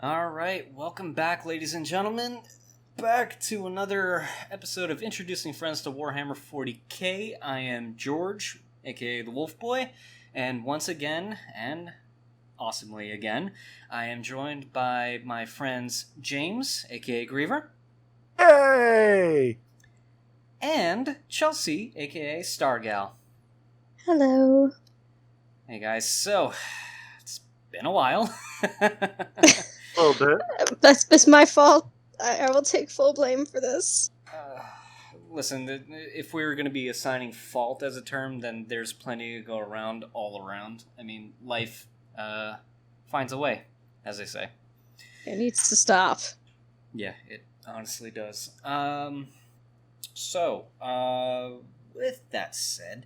Alright, welcome back, ladies and gentlemen. Back to another episode of Introducing Friends to Warhammer 40K. I am George, aka the Wulfboi, and once again, and awesomely again, I am joined by my friends James, aka Griever. Hey! And Chelsea, aka Starrgal. Hello. Hey guys, so, it's been a while. A little bit. That's my fault. I will take full blame for this. Listen, if we were going to be assigning fault as a term, then there's plenty to go around all around. I mean, life finds a way, as they say. It needs to stop. Yeah, it honestly does. So, with that said,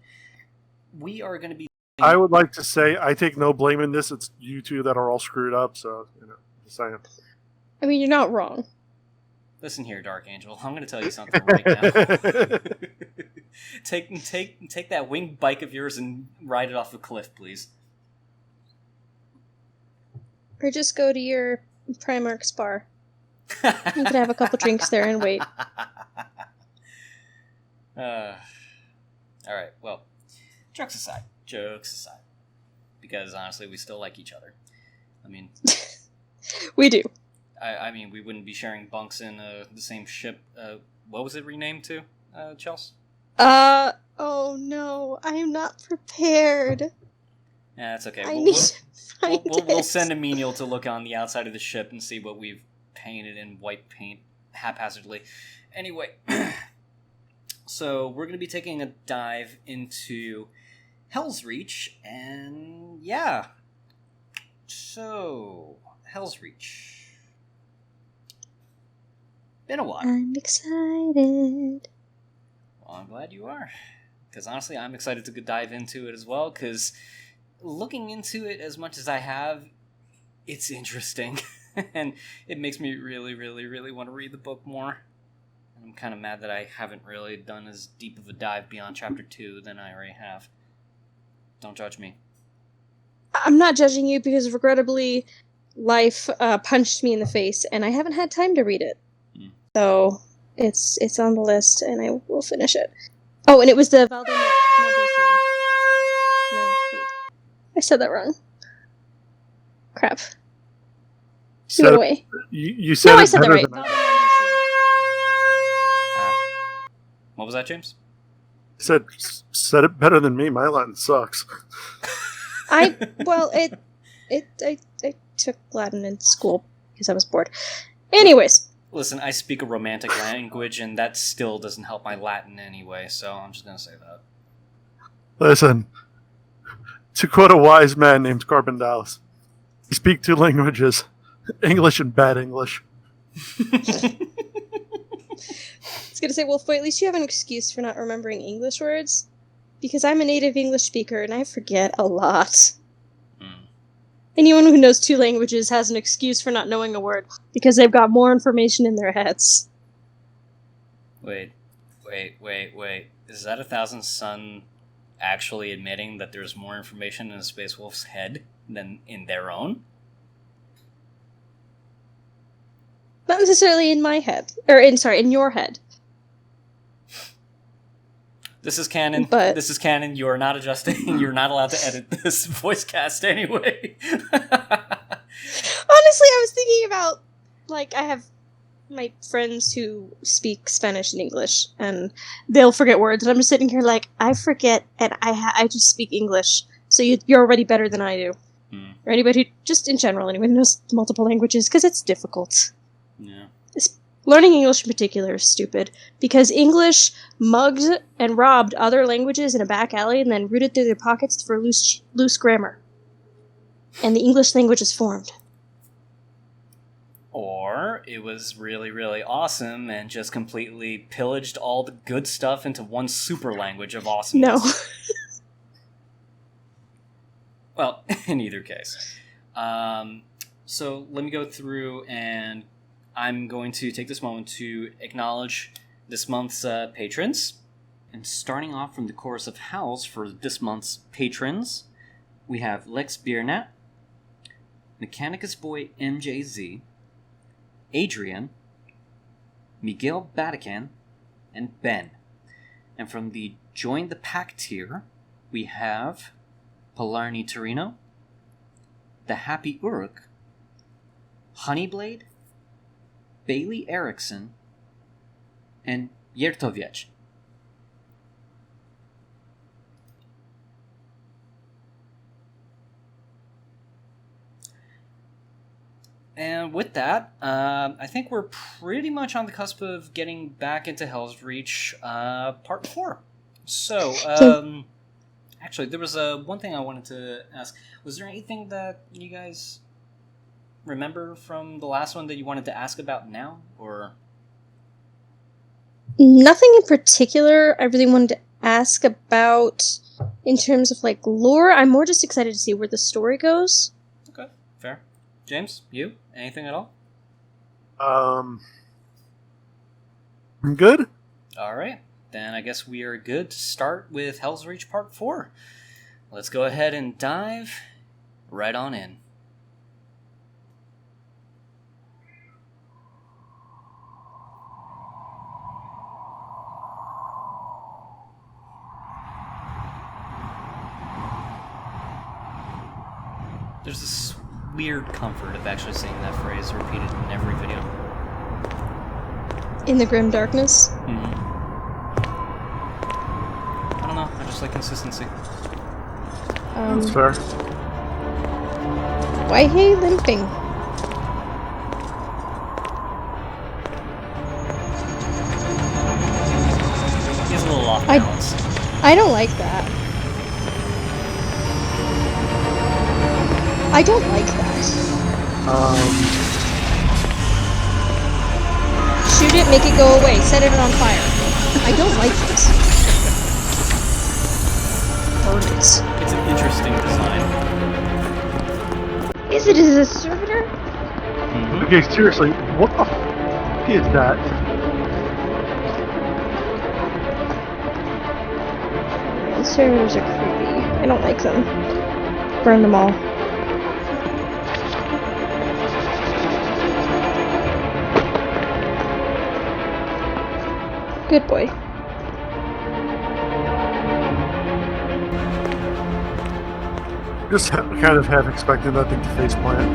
we are going to be... I would like to say I take no blame in this. It's you two that are all screwed up, so, just saying. I mean, you're not wrong. Listen here, Dark Angel. I'm going to tell you something right now. Take that winged bike of yours and ride it off the cliff, please. Or just go to your Primark's bar. You can have a couple drinks there and wait. Alright, well, jokes aside. Because, honestly, we still like each other. I mean... We do. I mean, we wouldn't be sharing bunks in the same ship. What was it renamed to, Chels? Oh no, I am not prepared. Yeah, that's okay. I need to find we'll it. send a menial to look on the outside of the ship and see what we've painted in white paint haphazardly. Anyway, so we're going to be taking a dive into Helsreach, and yeah. So, Helsreach. Been a while. I'm excited. Well, I'm glad you are. Because honestly, I'm excited to dive into it as well, because looking into it as much as I have, it's interesting. And it makes me really, really, really want to read the book more. And I'm kind of mad that I haven't really done as deep of a dive beyond Chapter 2 than I already have. Don't judge me. I'm not judging you because regrettably, life punched me in the face, and I haven't had time to read it. So it's on the list, and I will finish it. Oh, and it was the Valder Maldusian. No, wait. I said that wrong. Crap. Give it away. You said No, it I said that better right. than Valder Maldusian. What was that, James? said it better than me. My Latin sucks. I took Latin in school because I was bored. Anyways. Listen, I speak a romantic language, and that still doesn't help my Latin anyway, so I'm just going to say that. Listen, to quote a wise man named Carbon Dallas, you speak two languages, English and bad English. I was going to say, Wulfboi, at least you have an excuse for not remembering English words, because I'm a native English speaker, and I forget a lot. Anyone who knows two languages has an excuse for not knowing a word, because they've got more information in their heads. Wait. Is that 1,000 Sun actually admitting that there's more information in a Space Wolf's head than in their own? Not necessarily in my head. In your head. This is canon. But this is canon. You are not adjusting. You're not allowed to edit this voice cast anyway. honestly, I was thinking about, I have my friends who speak Spanish and English, and they'll forget words, and I'm just sitting here I forget, and I just speak English, so you're already better than I do. Or anybody who, just in general, anyone who knows multiple languages, because it's difficult. Yeah. Learning English in particular is stupid, because English mugged and robbed other languages in a back alley and then rooted through their pockets for loose grammar. And the English language is formed. Or it was really, really awesome and just completely pillaged all the good stuff into one super language of awesomeness. No. Well, in either case. So let me go through, and I'm going to take this moment to acknowledge this month's patrons. And starting off from the Chorus of Howls for this month's patrons, we have Lex Biernat, Mechanicus Boy MJZ, Adrian, Miguel Batican, and Ben. And from the Join the Pack tier, we have Polarni Torino, The Happy Uruk, Honeyblade, Bailey Erickson, and Yertoviec. And with that, I think we're pretty much on the cusp of getting back into Helsreach Part 4. So, actually, there was one thing I wanted to ask. Was there anything that you guys remember from the last one that you wanted to ask about now? Or nothing in particular I really wanted to ask about in terms of, like, lore. I'm more just excited to see where the story goes. Okay, fair. James, you? Anything at all? I'm good. All right. Then I guess we are good to start with Helsreach Part 4. Let's go ahead and dive right on in. There's this weird comfort of actually seeing that phrase repeated in every video. In the grim darkness? Mm-hmm. I don't know, I just like consistency. That's fair. Why hey limping? He's a little off balance. I don't like that. I don't like that. Shoot it, make it go away, set it on fire. I don't like it. Burn it. It's an interesting design. Is it a servitor? Mm-hmm. Okay, seriously, what the f*** is that? The servitors are creepy. I don't like them. Burn them all. Good boy. Just kind of half expecting that thing to faceplant.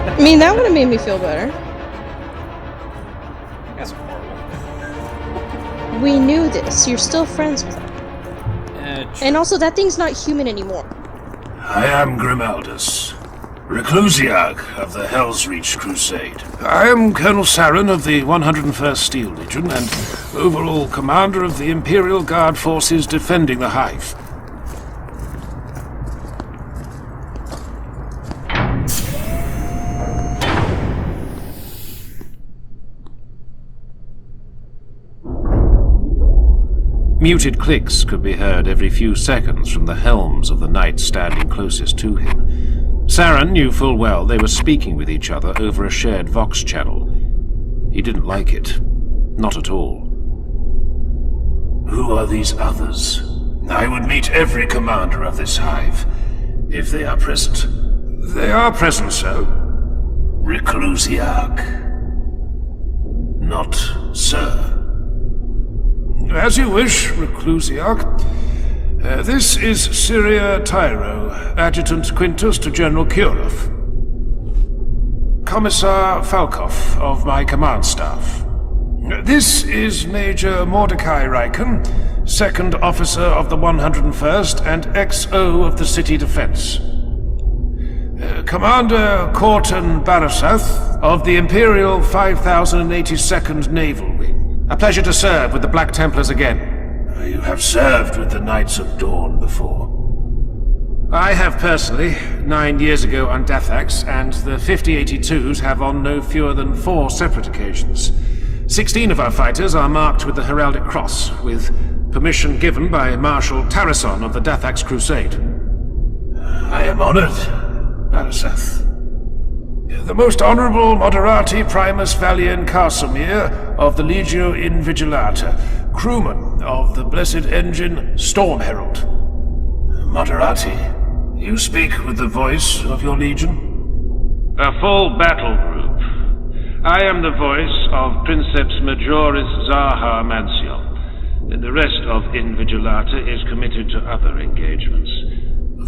I mean, that would have made me feel better. That's horrible. We knew this. You're still friends with him. And also, that thing's not human anymore. I am Grimaldus, Reclusiarch of the Helsreach Crusade. I am Colonel Saren of the 101st Steel Legion and overall commander of the Imperial Guard forces defending the Hive. Muted clicks could be heard every few seconds from the helms of the knights standing closest to him. Saren knew full well they were speaking with each other over a shared Vox channel. He didn't like it. Not at all. Who are these others? I would meet every commander of this hive, if they are present. They are present, sir. Reclusiarch. Not sir. As you wish, Reclusiarch. This is Syria Tyro, Adjutant Quintus to General Kurov. Commissar Falkov of my command staff. This is Major Mordecai Riken, Second Officer of the 101st and XO of the City Defense. Commander Corton Barasath of the Imperial 5082nd Naval Wing. A pleasure to serve with the Black Templars again. You have served with the Knights of Dawn before. I have personally, 9 years ago on Dathax, and the 5082s have on no fewer than 4 separate occasions. 16 of our fighters are marked with the Heraldic Cross, with permission given by Marshal Tarrason of the Dathax Crusade. I am honored, Barasath. The most honorable Moderati Primus Valien Casimir of the Legio Invigilata, crewman of the Blessed Engine Storm Herald. Moderati, You speak with the voice of your legion? A full battle group. I am the voice of Princeps Majoris Zaha Mancion, and the rest of Invigilata is committed to other engagements.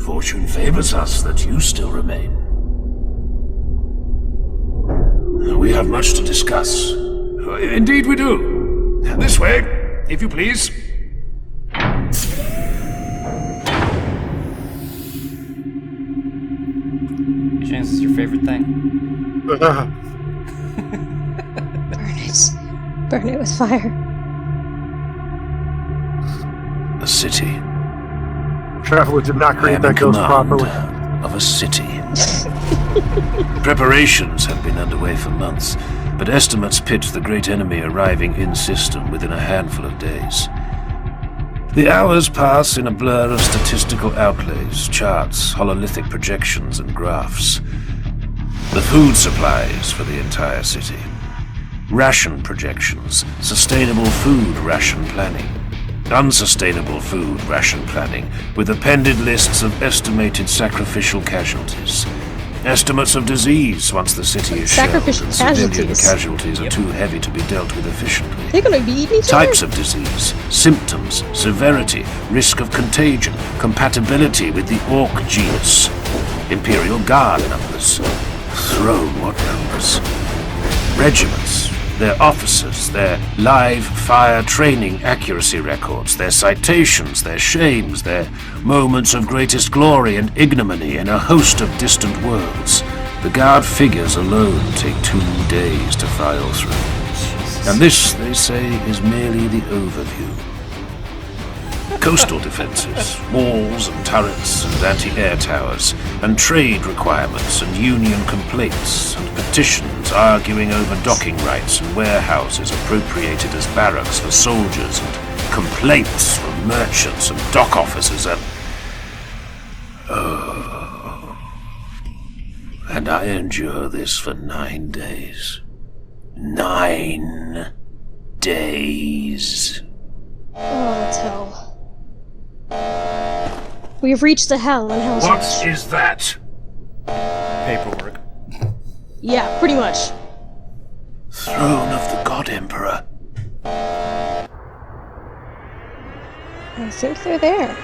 Fortune favors us that you still remain. We have much to discuss. Indeed we do. This way, if you please. Chance is your favorite thing. Burn it. Burn it with fire. A city. Traveler did not I create am that in ghost command properly. of a city. Preparations have been underway for months, but estimates pit the great enemy arriving in system within a handful of days. The hours pass in a blur of statistical outlays, charts, hololithic projections, and graphs. The food supplies for the entire city. Ration projections, sustainable food ration planning. Unsustainable food ration planning, with appended lists of estimated sacrificial casualties. Estimates of disease once the city is shelled, Sacrificial and civilian casualties. casualties are too heavy to be dealt with efficiently. They're gonna be eating each Types other? of disease, symptoms, severity, risk of contagion, compatibility with the Orc genus. Imperial Guard numbers. Throne what numbers? Regiments, their officers, their live fire training accuracy records, their citations, their shames, their moments of greatest glory and ignominy in a host of distant worlds. The Guard figures alone take 2 days to file through. And this, they say, is merely the overview. Coastal defenses, walls and turrets and anti-air towers, and trade requirements and union complaints and petitions arguing over docking rights and warehouses appropriated as barracks for soldiers and complaints from merchants and dock officers and... Oh. And I endure this for 9 days. 9 days. Oh, it's hell. We've reached the hell in Helsreach. What is that? Paperwork. Yeah, pretty much. Throne of the God Emperor. I think they're there.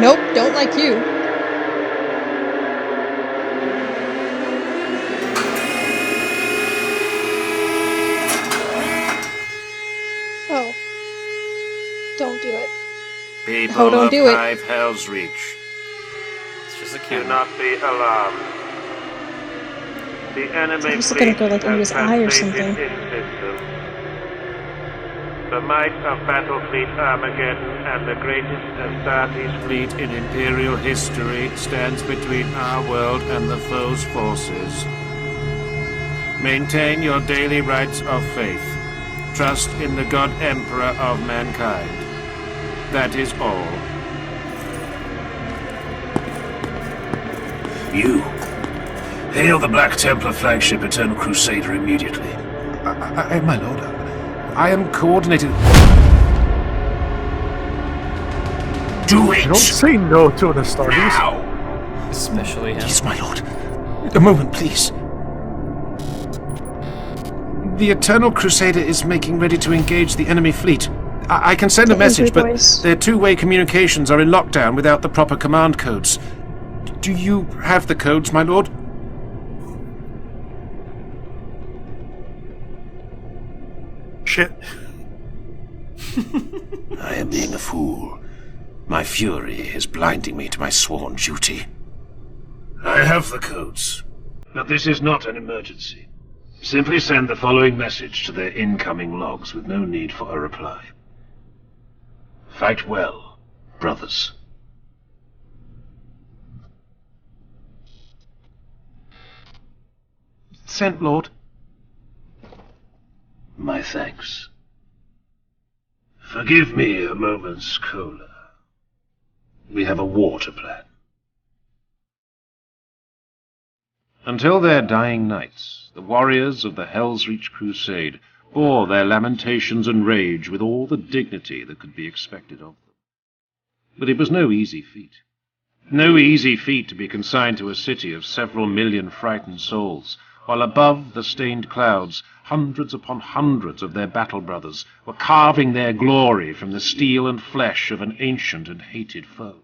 Nope, don't like you. Oh. Don't do it. People Oh, don't do it. of Helsreach, It's just a do camera. not be alarmed. The enemy I was fleet gonna go, like, into has his eye or translated something. in system. The might of Battlefleet Armageddon and the greatest Astartes fleet in Imperial history stands between our world and the foe's forces. Maintain your daily rites of faith. Trust in the God Emperor of mankind. That is all. You. Hail the Black Templar flagship Eternal Crusader immediately. My lord, I am coordinated. Do You don't it! say no to an Astartes. Now! Especially him. Yes, my lord. A moment, please. The Eternal Crusader is making ready to engage the enemy fleet. I can send a The message, Angry but Boys. their two-way communications are in lockdown without the proper command codes. Do you have the codes, my lord? Shit. I am being a fool. My fury is blinding me to my sworn duty. I have the codes. But this is not an emergency. Simply send the following message to their incoming logs with no need for a reply. Fight well, brothers. Sent, lord. My thanks. Forgive me a moment's cola. We have a war to plan. Until their dying nights, the warriors of the Helsreach Crusade bore their lamentations and rage with all the dignity that could be expected of them. But it was no easy feat. No easy feat to be consigned to a city of several million frightened souls, while above the stained clouds, hundreds upon hundreds of their battle brothers were carving their glory from the steel and flesh of an ancient and hated foe.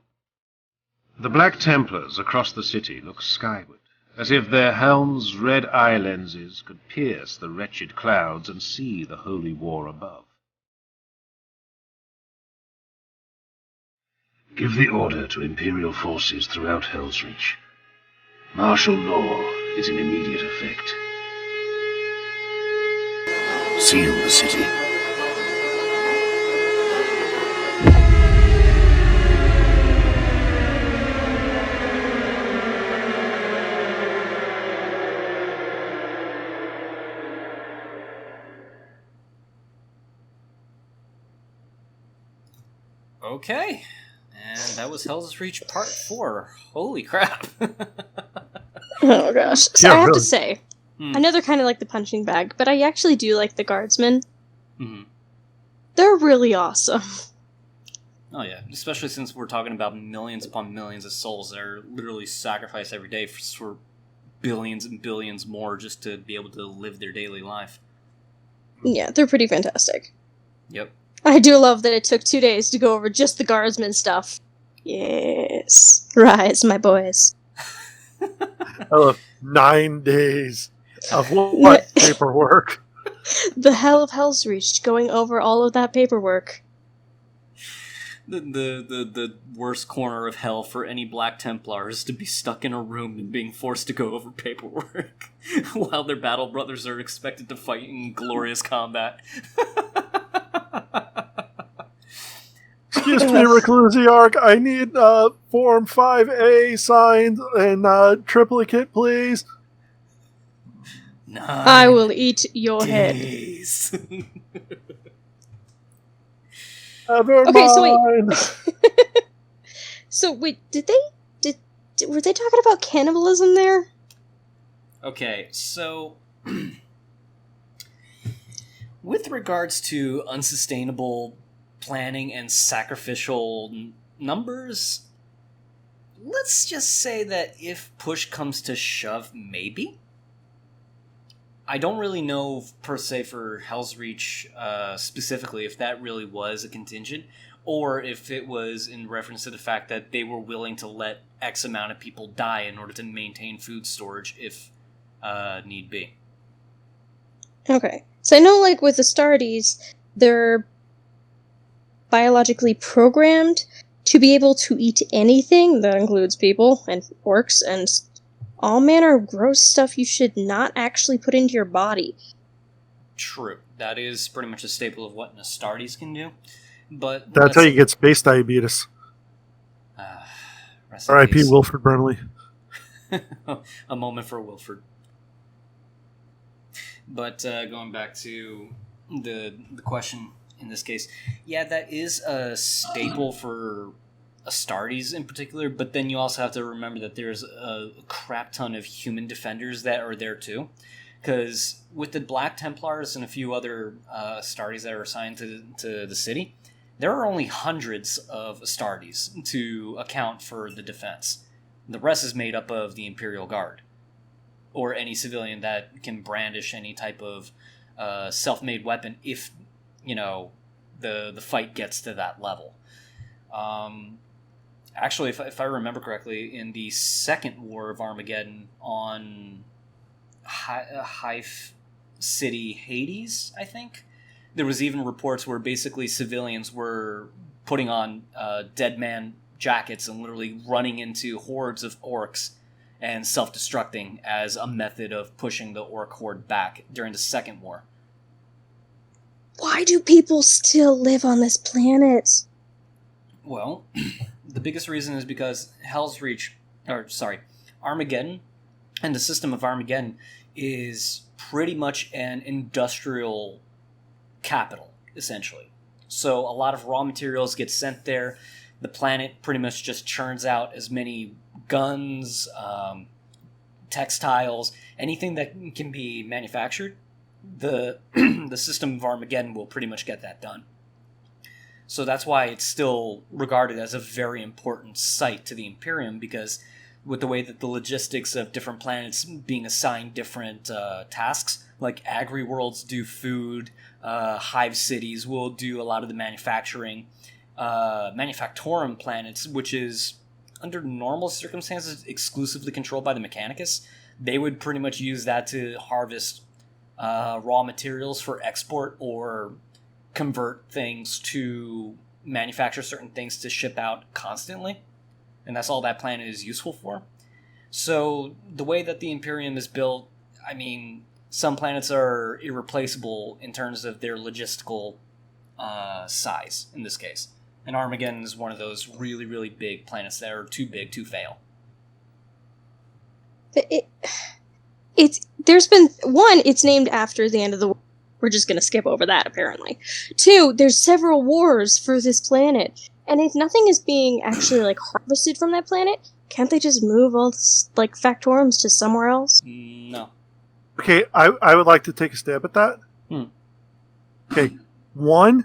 The Black Templars across the city looked skyward, as if their helms' red eye lenses could pierce the wretched clouds and see the holy war above. Give the order to Imperial forces throughout Helsreach. Martial law is in immediate effect. Seal the city. Okay. And that was Helsreach Part 4. Holy crap. Oh gosh. So Yeah, I have really. to say, I know they're kind of like the punching bag, but I actually do like the guardsmen. Mm-hmm. They're really awesome. Oh yeah, especially since we're talking about millions upon millions of souls that are literally sacrificed every day for billions and billions more just to be able to live their daily life. Yeah, they're pretty fantastic. Yep. I do love that it took 2 days to go over just the guardsman stuff. Yes. Rise, my boys. I love 9 days of what paperwork? The hell of Helsreach going over all of that paperwork. The worst corner of hell for any Black Templar is to be stuck in a room and being forced to go over paperwork while their battle brothers are expected to fight in glorious combat. Excuse me, Reclusiarch, I need Form 5A signed in triplicate, please. 9 I will eat your head. days. Never Okay, so wait. mind. So wait, were they talking about cannibalism there? Okay, so with regards to unsustainable planning and sacrificial numbers, let's just say that if push comes to shove, maybe. I don't really know, per se, for Helsreach specifically, if that really was a contingent, or if it was in reference to the fact that they were willing to let X amount of people die in order to maintain food storage if need be. Okay. So I know, like, with the Astartes, they're biologically programmed to be able to eat anything. That includes people and orcs and all manner of gross stuff you should not actually put into your body. True. That is pretty much a staple of what an Astartes can do. But That's how you get space diabetes. rest in R.I.P. peace. Wilford Brimley. A moment for Wilford. But going back to the question in this case, yeah, that is a staple for Astartes in particular, but then you also have to remember that there's a crap ton of human defenders that are there too. Because with the Black Templars and a few other Astartes that are assigned to the city, there are only hundreds of Astartes to account for the defense. The rest is made up of the Imperial Guard, or any civilian that can brandish any type of self-made weapon if, you know, the fight gets to that level. Actually, if I remember correctly, in the Second War of Armageddon on Hive City, Hades, I think, there was even reports where basically civilians were putting on dead man jackets and literally running into hordes of orcs and self-destructing as a method of pushing the orc horde back during the Second War. Why do people still live on this planet? Well, the biggest reason is because Armageddon and the system of Armageddon is pretty much an industrial capital, essentially. So a lot of raw materials get sent there the planet pretty much just churns out as many guns, textiles, anything that can be manufactured. The the system of Armageddon will pretty much get that done. So that's why it's still regarded as a very important site to the Imperium, because with the way that the logistics of different planets being assigned different tasks, like agri-worlds do food, hive cities will do a lot of the manufacturing, Manufactorum planets, which is under normal circumstances exclusively controlled by the Mechanicus, they would pretty much use that to harvest raw materials for export or convert things to manufacture certain things to ship out constantly. And that's all that planet is useful for. So the way that the Imperium is built, I mean, some planets are irreplaceable in terms of their logistical size, in this case. And Armageddon is one of those really, really big planets that are too big to fail. It's named after the end of the war. We're just going to skip over that, apparently. 2, there's several wars for this planet. And if nothing is being actually, harvested from that planet, can't they just move all this, factorums to somewhere else? No. Okay, I would like to take a stab at that. Okay, 1,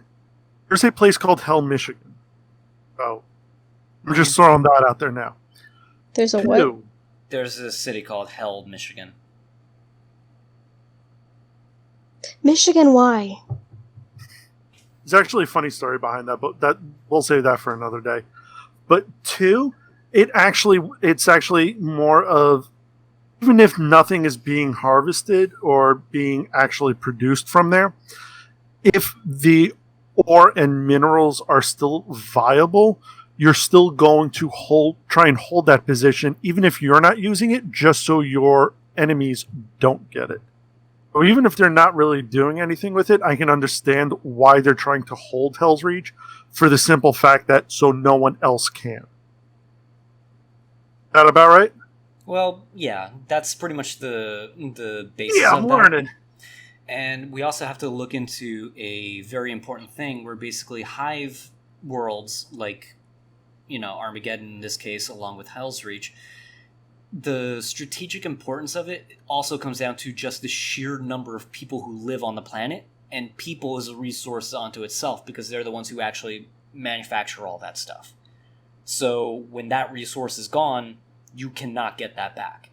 there's a place called Hell, Michigan. Oh, I'm just throwing that out there now. There's a 2, what? There's a city called Hell, Michigan. Michigan, why? There's actually a funny story behind that, but we'll save that for another day. But 2, it's actually more of, even if nothing is being harvested or being actually produced from there, if the ore and minerals are still viable, you're still going to try and hold that position, even if you're not using it, just so your enemies don't get it. Or even if they're not really doing anything with it, I can understand why they're trying to hold Helsreach, for the simple fact that so no one else can. That about right? Well, yeah, that's pretty much the basis Yeah, of I'm that. learning. And we also have to look into a very important thing where basically hive worlds, like, Armageddon in this case, along with Helsreach, the strategic importance of it also comes down to just the sheer number of people who live on the planet, and people is a resource unto itself because they're the ones who actually manufacture all that stuff. So when that resource is gone, you cannot get that back.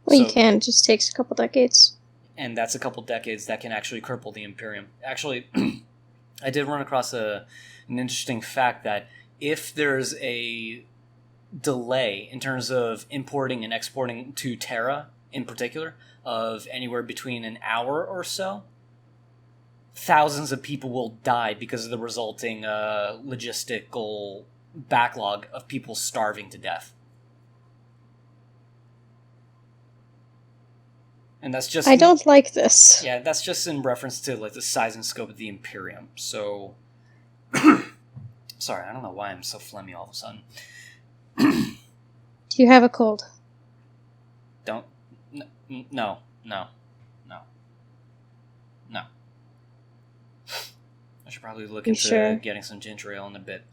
Well, you can. It just takes a couple decades. And that's a couple decades that can actually cripple the Imperium. Actually, I did run across an interesting fact that if there's a delay in terms of importing and exporting to Terra in particular of anywhere between an hour or so, thousands of people will die because of the resulting logistical backlog of people starving to death. And that's just... I don't like this. Yeah, that's just in reference to the size and scope of the Imperium. So... Sorry, I don't know why I'm so phlegmy all of a sudden. Do you have a cold? Don't... No. I should probably look into getting some ginger ale in a bit.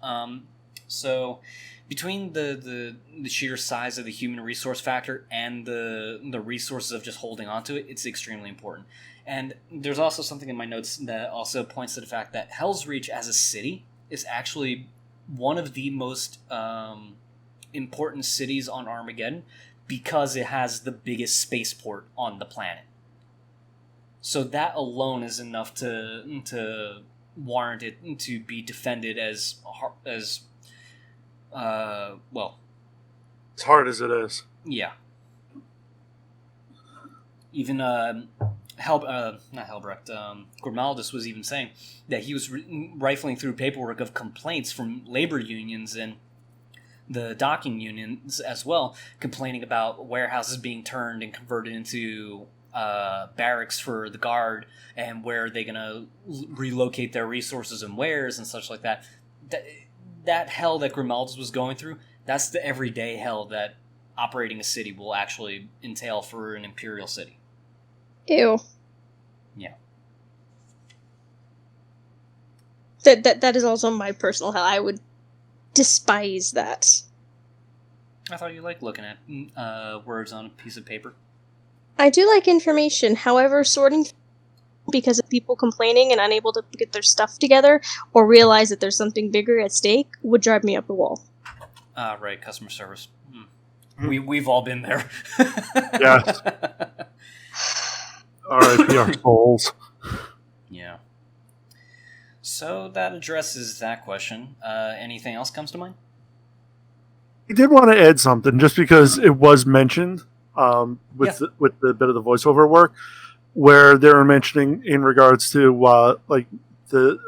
So, between the sheer size of the human resource factor and the resources of just holding onto it, it's extremely important. And there's also something in my notes that also points to the fact that Helsreach as a city is actually one of the most important cities on Armageddon because it has the biggest spaceport on the planet. So that alone is enough to warrant it to be defended as well. As hard as it is. Yeah. Even not Helbrecht, Gormaldus was even saying that he was rifling through paperwork of complaints from labor unions and the docking unions as well, complaining about warehouses being turned and converted into barracks for the guard, and where are they going to relocate their resources and wares and such like that. That hell that Grimaldus was going through, that's the everyday hell that operating a city will actually entail for an imperial city. Ew. Yeah. that is also my personal hell. I would despise that. I thought you liked looking at words on a piece of paper. I do like information. However, sorting because of people complaining and unable to get their stuff together or realize that there's something bigger at stake would drive me up the wall. Right, customer service. We've all been there. Yes. R.I.P. our souls. Yeah. So that addresses that question. Anything else comes to mind? I did want to add something, just because it was mentioned with the bit of the voiceover work, where they were mentioning in regards to like the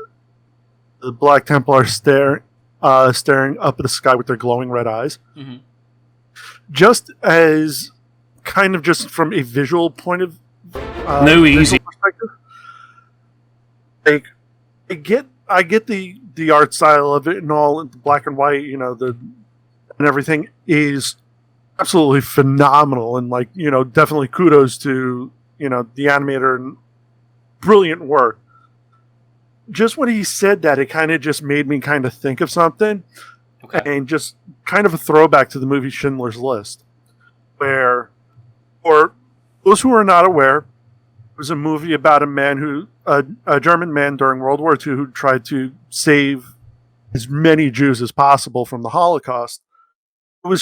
Black Templar staring up at the sky with their glowing red eyes. Mm-hmm. Just as kind of just from a visual point of No easy perspective, like I get the art style of it and all, the black and white, and everything is absolutely phenomenal, and definitely kudos to the animator and brilliant work. Just when he said that, it kind of just made me kind of think of something. Okay. And just kind of a throwback to the movie Schindler's List, where, for those who are not aware, it was a movie about a German man during World War II who tried to save as many Jews as possible from the Holocaust. It was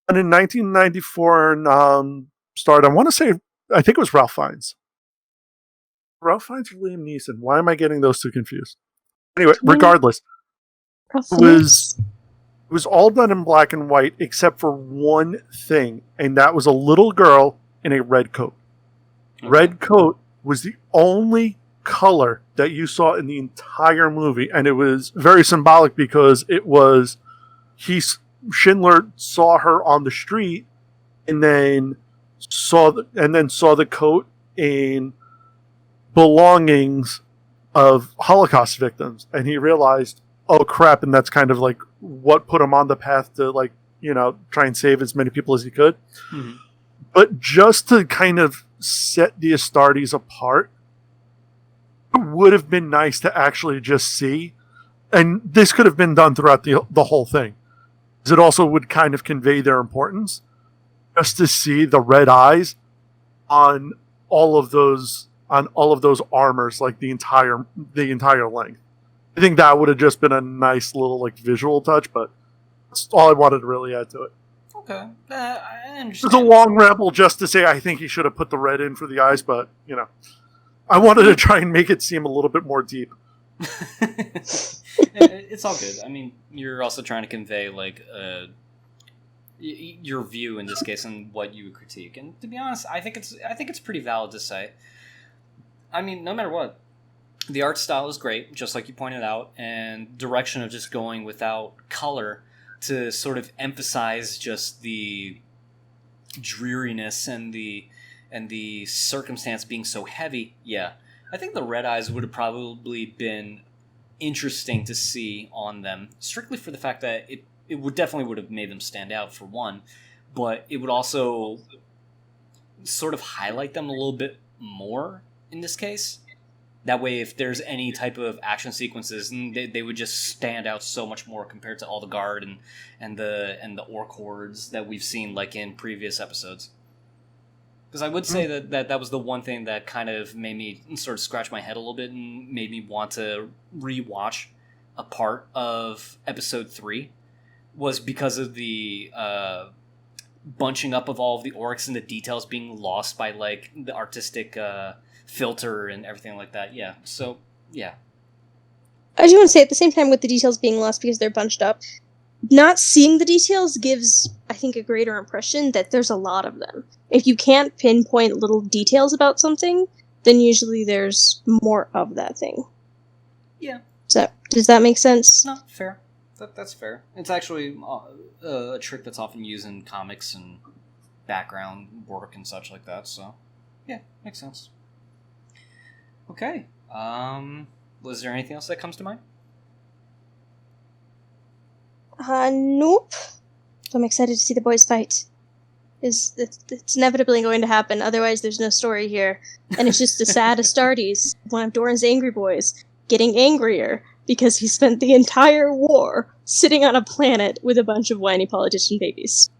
done in 1994 and starred, I think it was Ralph Fiennes. Ralph Fiennes or Liam Neeson? Why am I getting those two confused? Anyway, regardless. It was all done in black and white except for one thing, and that was a little girl in a red coat. Okay. Red coat was the only color that you saw in the entire movie, and it was very symbolic because it was Schindler saw her on the street and then saw the coat and belongings of Holocaust victims, and he realized, oh crap, and that's kind of like what put him on the path to try and save as many people as he could. Mm-hmm. But just to kind of set the Astartes apart, it would have been nice to actually just see, and this could have been done throughout the whole thing, because it also would kind of convey their importance, just to see the red eyes on all of those armors, like the entire length. I think that would have just been a nice little visual touch, but that's all I wanted to really add to it. Okay, I understand. It's a long ramble just to say I think he should have put the red in for the eyes, but I wanted to try and make it seem a little bit more deep. It's all good. I mean, you're also trying to convey your view in this case and what you would critique. And to be honest, I think it's pretty valid to say. I mean, no matter what, the art style is great, just like you pointed out, and direction of just going without color to sort of emphasize just the dreariness and the circumstance being so heavy. Yeah, I think the red eyes would have probably been interesting to see on them, strictly for the fact that it would have made them stand out, for one, but it would also sort of highlight them a little bit more in this case. That way, if there's any type of action sequences, they would just stand out so much more compared to all the guard and the orc hordes that we've seen in previous episodes. Because I would say that was the one thing that kind of made me sort of scratch my head a little bit and made me want to rewatch a part of episode 3, was because of the bunching up of all of the orcs and the details being lost by the artistic filter and everything like that. Yeah, so yeah. I just want to say, at the same time, with the details being lost because they're bunched up, not seeing the details gives, I think, a greater impression that there's a lot of them. If you can't pinpoint little details about something, then usually there's more of that thing. Yeah. So, does that make sense? No, fair. That's fair. It's actually a trick that's often used in comics and background work and such like that, so yeah, makes sense. Okay. Was there anything else that comes to mind? Nope. I'm excited to see the boys fight. It's inevitably going to happen, otherwise there's no story here. And it's just a sad Astartes, one of Doran's angry boys, getting angrier because he spent the entire war sitting on a planet with a bunch of whiny politician babies.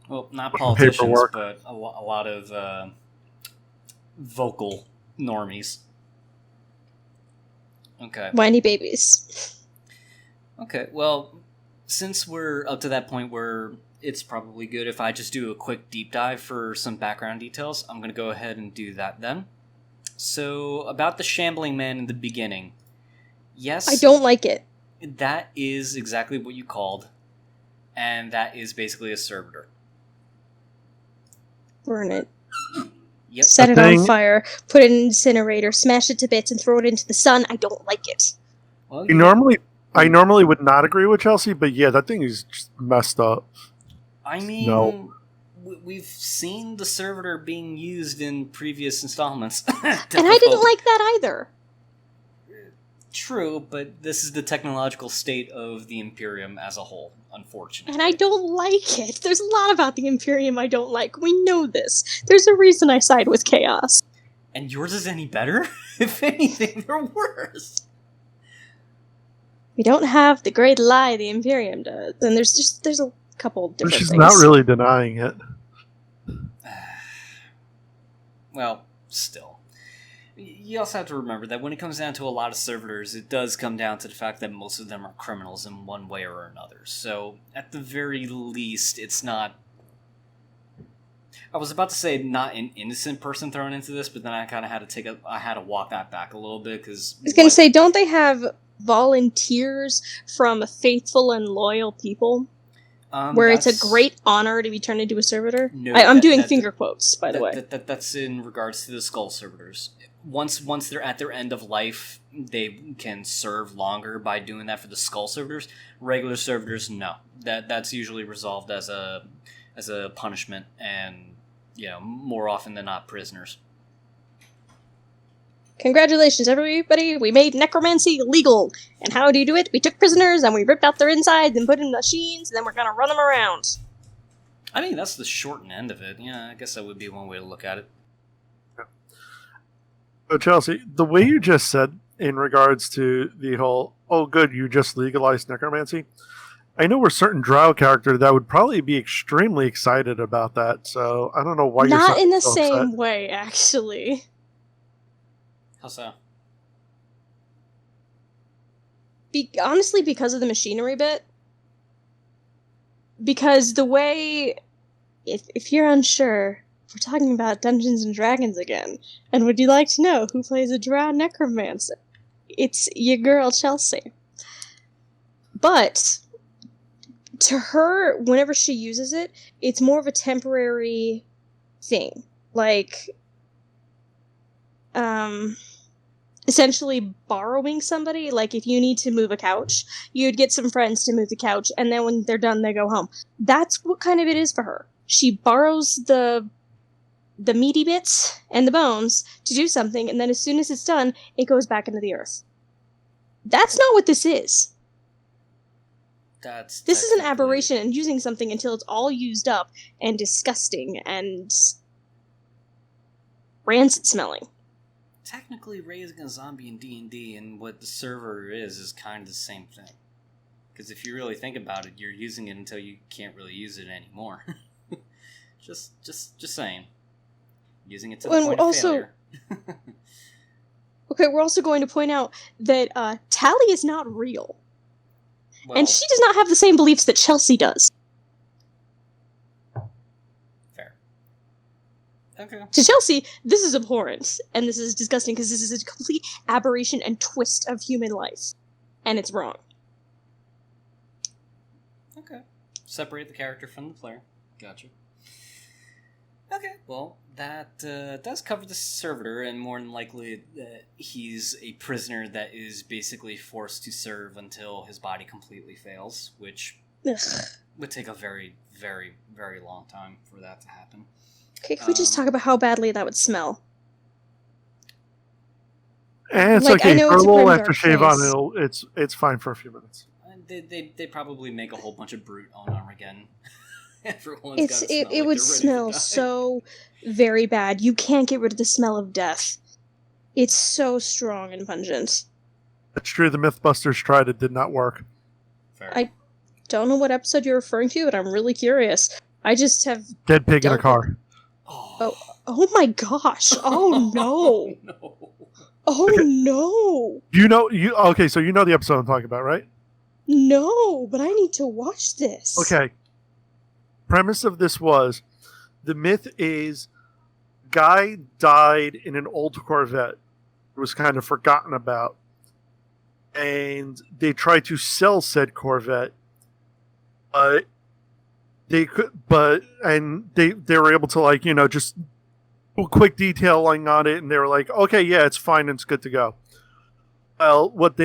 Well, not politicians, Paperwork. but a lot of vocal normies. Okay. Whiny babies. Okay, well, since we're up to that point where it's probably good if I just do a quick deep dive for some background details, I'm going to go ahead and do that then. So, about the Shambling Man in the beginning. Yes. I don't like it. That is exactly what you called, and that is basically a servitor. Burn it. Yep. Set it on fire, put it in an incinerator, smash it to bits, and throw it into the sun. I don't like it. Well, I normally would not agree with Chelsea, but yeah, that thing is just messed up. I mean, No. we've seen the servitor being used in previous installments. And I didn't like that either. True, but this is the technological state of the Imperium as a whole, unfortunately. And I don't like it. There's a lot about the Imperium I don't like. We know this. There's a reason I side with Chaos. And yours is any better? If anything, they're worse. We don't have the great lie the Imperium does. And there's a couple of different She's things. not really denying it. Well, still. You also have to remember that when it comes down to a lot of servitors, it does come down to the fact that most of them are criminals in one way or another. So, at the very least, it's not... I was about to say not an innocent person thrown into this, but then I kind of had to walk that back a little bit, because... I was going to say, don't they have volunteers from faithful and loyal people? Where it's a great honor to be turned into a servitor? No, I'm doing finger quotes, by the way. That's in regards to the Skull servitors. Once they're at their end of life, they can serve longer by doing that for the Skull servitors. Regular servitors, no. That's usually resolved as a punishment, and more often than not, prisoners. Congratulations, everybody! We made necromancy legal! And how do you do it? We took prisoners, and we ripped out their insides, and put in machines, and then we're gonna run them around. I mean, that's the shortened end of it. Yeah, I guess that would be one way to look at it. So Chelsea, the way you just said in regards to the whole, oh good, you just legalized necromancy, I know we're certain drow character that would probably be extremely excited about that, so I don't know why you're Not in the so same upset. way, actually. How so? Honestly, because of the machinery bit. Because the way... If you're unsure, we're talking about Dungeons & Dragons again. And would you like to know who plays a drow necromancer? It's your girl, Chelsea. But, to her, whenever she uses it, it's more of a temporary thing. Like, essentially borrowing somebody. Like, if you need to move a couch, you'd get some friends to move the couch, and then when they're done, they go home. That's what kind of it is for her. She borrows the meaty bits and the bones to do something, and then as soon as it's done, it goes back into the earth. That's not what this is. This is an aberration and using something until it's all used up and disgusting and rancid smelling. Technically, raising a zombie in D&D and what the server is kind of the same thing. Because if you really think about it, you're using it until you can't really use it anymore. just saying. Using it to the point of failure. Okay, we're also going to point out that Tally is not real. Well, And she does not have the same beliefs that Chelsea does. fair. Okay. To Chelsea, this is abhorrent, and this is disgusting because this is a complete aberration and twist of human life. And it's wrong. Okay. Separate the character from the player. Gotcha. Okay, well, that does cover the servitor, and more than likely he's a prisoner that is basically forced to serve until his body completely fails, which Ugh. would take a very, very, very long time for that to happen. Okay, can we just talk about how badly that would smell? And it's Like, I okay, know for a it's a little grim, dark aftershave place. on it, it's fine for a few minutes. They probably make a whole bunch of brute on Armageddon. Everyone's gotta smell It like they're would ready to smell die. so very bad. You can't get rid of the smell of death. It's so strong and pungent. It's true. The Mythbusters tried it, did not work. Fair. I don't know what episode you're referring to, but I'm really curious. I just have Dead pig in a car. Oh my gosh! Oh no! No. Oh no! Okay, so you know the episode I'm talking about, right? No, but I need to watch this. Okay. Premise of this was, the myth is, guy died in an old Corvette. It was kind of forgotten about. And they tried to sell said Corvette. But they were able to, just do a quick detailing on it, and they were like, okay, yeah, it's fine, it's good to go. What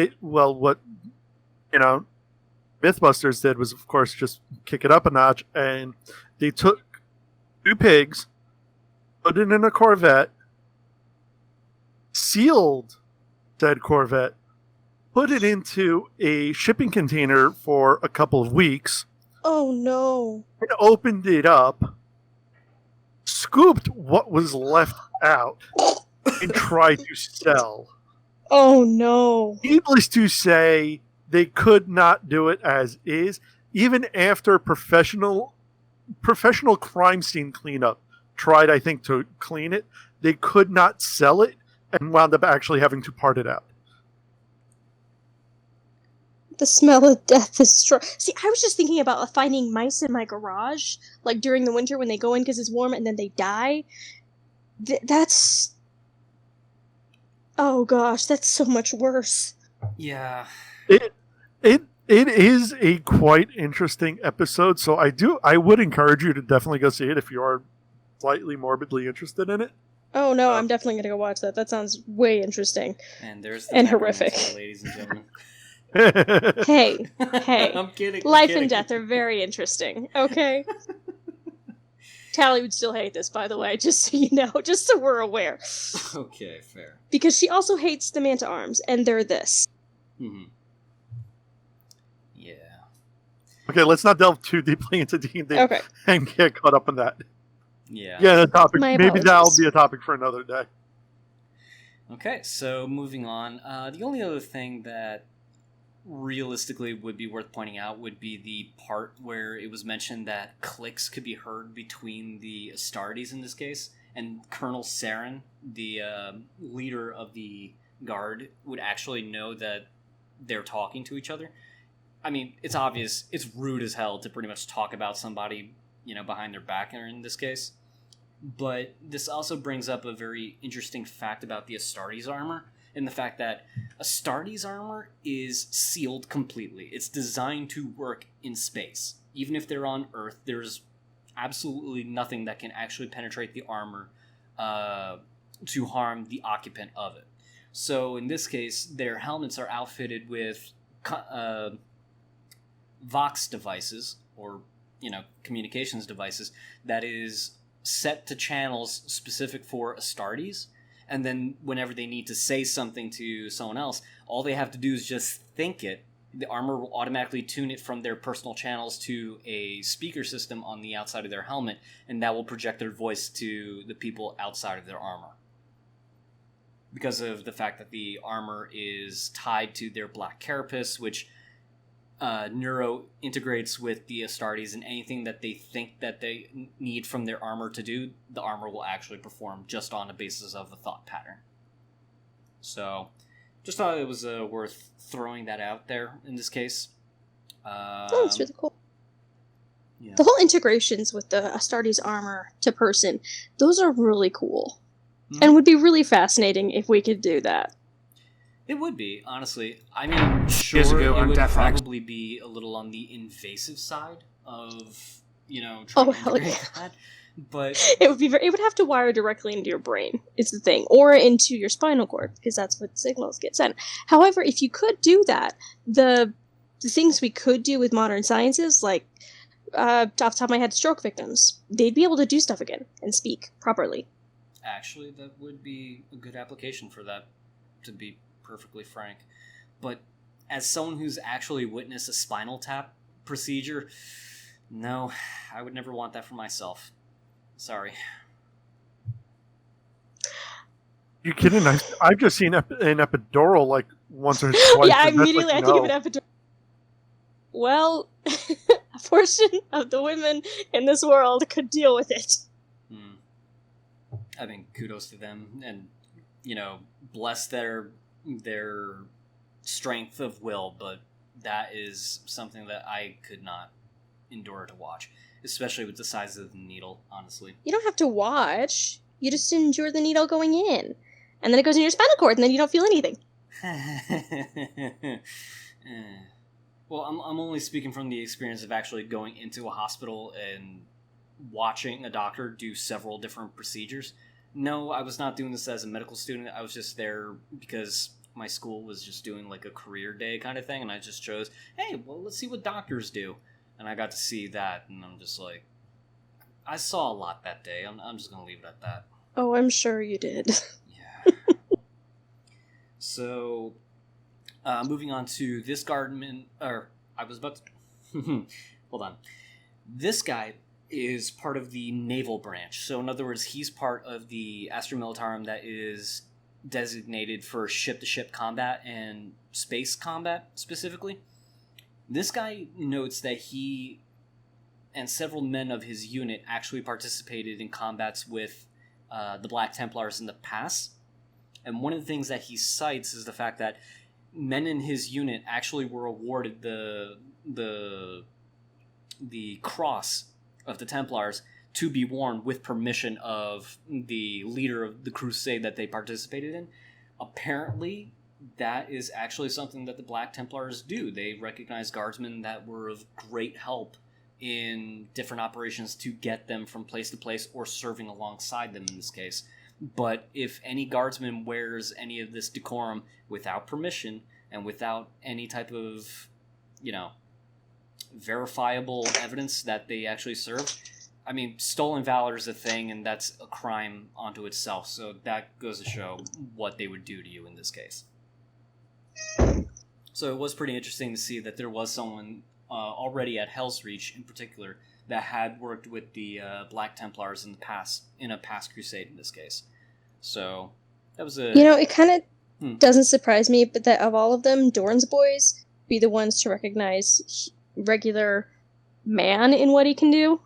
Mythbusters did was, of course, just kick it up a notch, and they took 2 pigs, put it in a Corvette, sealed said Corvette, put it into a shipping container for a couple of weeks. Oh no! And opened it up, scooped what was left out, and tried to sell. Oh no! Needless to say, they could not do it as is. Even after professional crime scene cleanup tried, I think, to clean it, they could not sell it and wound up actually having to part it out. The smell of death is strong. See, I was just thinking about finding mice in my garage, like during the winter when they go in because it's warm and then they die. That's... Oh gosh, that's so much worse. Yeah. It is a quite interesting episode, so I would encourage you to definitely go see it if you are slightly morbidly interested in it. Oh no, I'm definitely gonna go watch that. That sounds way interesting. And there's the and necromancer, horrific. ladies and gentlemen. Hey. I'm kidding. Life and death are very interesting, okay? Tally would still hate this, by the way, just so you know, just so we're aware. Okay, fair. Because she also hates the Manta Arms, and they're this. Mm-hmm. Yeah. Okay, let's not delve too deeply into D&D Okay. and get caught up in that. Yeah. Yeah, the topic. My Maybe that'll apologies. be a topic for another day. Okay, so moving on. The only other thing that realistically would be worth pointing out would be the part where it was mentioned that clicks could be heard between the Astartes in this case, and Colonel Saren, the leader of the guard, would actually know that they're talking to each other. I mean, it's obvious, it's rude as hell to pretty much talk about somebody, behind their back in this case. But this also brings up a very interesting fact about the Astartes armor, and the fact that Astartes armor is sealed completely. It's designed to work in space. Even if they're on Earth, there's absolutely nothing that can actually penetrate the armor to harm the occupant of it. So in this case, their helmets are outfitted with Vox devices, or communications devices, that is set to channels specific for Astartes. And then whenever they need to say something to someone else, all they have to do is just think it. The armor will automatically tune it from their personal channels to a speaker system on the outside of their helmet, and that will project their voice to the people outside of their armor. Because of the fact that the armor is tied to their black carapace, which Neuro integrates with the Astartes, and anything that they think that they need from their armor to do, the armor will actually perform just on the basis of a thought pattern. So, just thought it was worth throwing that out there in this case. That's really cool. Yeah. The whole integrations with the Astartes armor to person, those are really cool. Mm-hmm. And would be really fascinating if we could do that. It would be, honestly. I mean, sure, Years ago, it on would Death X. probably be a little on the invasive side of, trying to hell integrate yeah. that. But It would have to wire directly into your brain, is the thing, or into your spinal cord, because that's what signals get sent. However, if you could do that, the things we could do with modern sciences, like off the top of my head, stroke victims, they'd be able to do stuff again and speak properly. actually, that would be a good application for that, to be perfectly frank. But as someone who's actually witnessed a spinal tap procedure, no, I would never want that for myself. Sorry. You kidding? I've just seen an epidural like once or twice. Yeah, and that's immediately like, I think of no. an epidural. Well, a portion of the women in this world could deal with it. I mean, kudos to them, and bless their strength of will. But that is something that I could not endure to watch, especially with the size of the needle. Honestly, You don't have to watch. You just endure the needle going in, and then it goes in your spinal cord, and then you don't feel anything. Well, I'm only speaking from the experience of actually going into a hospital and watching a doctor do several different procedures. No, I was not doing this as a medical student. I was just there because my school was just doing like a career day kind of thing, and I just chose, hey, well, let's see what doctors do. And I got to see that, and I'm just like, I saw a lot that day. I'm just going to leave it at that. Oh, I'm sure you did. Yeah. So... moving on to this guardman, hold on. This guy is part of the naval branch. So in other words, he's part of the Astra Militarum that is designated for ship-to-ship combat and space combat specifically. This guy notes that he and several men of his unit actually participated in combats with the Black Templars in the past. And one of the things that he cites is the fact that men in his unit actually were awarded the cross of the Templars to be worn with permission of the leader of the crusade that they participated in. Apparently, that is actually something that the Black Templars do. They recognize guardsmen that were of great help in different operations to get them from place to place, or serving alongside them in this case. But if any guardsman wears any of this decorum without permission and without any type of, verifiable evidence that they actually serve, I mean, stolen valor is a thing, and that's a crime unto itself. So that goes to show what they would do to you in this case. So it was pretty interesting to see that there was someone already at Helsreach in particular that had worked with the Black Templars in a past crusade in this case. So that was a... it kind of doesn't surprise me, but that of all of them, Dorn's boys be the ones to recognize regular man in what he can do.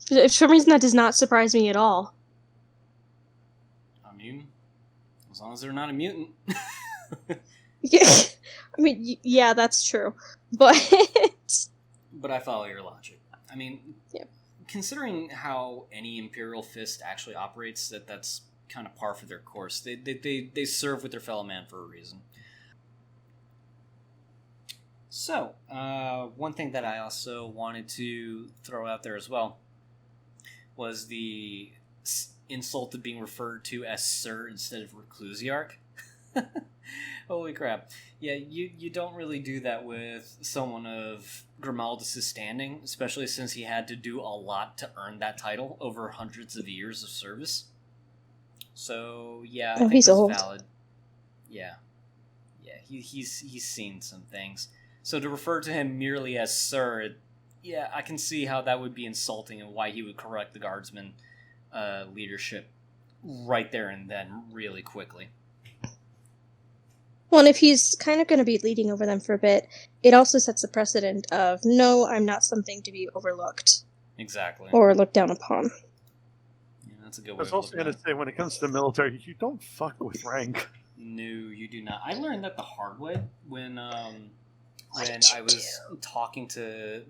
For some reason, that does not surprise me at all. I mean, as long as they're not a mutant. Yeah, I mean, yeah, that's true. But I follow your logic. I mean, yeah. Considering how any Imperial Fist actually operates, that's kind of par for their course. They serve with their fellow man for a reason. So, one thing that I also wanted to throw out there as well was the insult of being referred to as Sir instead of Reclusiarch. Holy crap. Yeah, you don't really do that with someone of Grimaldus' standing, especially since he had to do a lot to earn that title over hundreds of years of service. So, yeah, I think he's that's old. valid. Yeah. Yeah, he's seen some things. So to refer to him merely as Sir, yeah, I can see how that would be insulting and why he would correct the guardsman leadership right there and then really quickly. Well, and if he's kind of going to be leading over them for a bit, it also sets the precedent of, no, I'm not something to be overlooked. Exactly. Or looked down upon. Yeah, that's a good way I was of also looking going at to say, when it comes to the military, you don't fuck with rank. No, you do not. I learned that the hard way when I was talking to...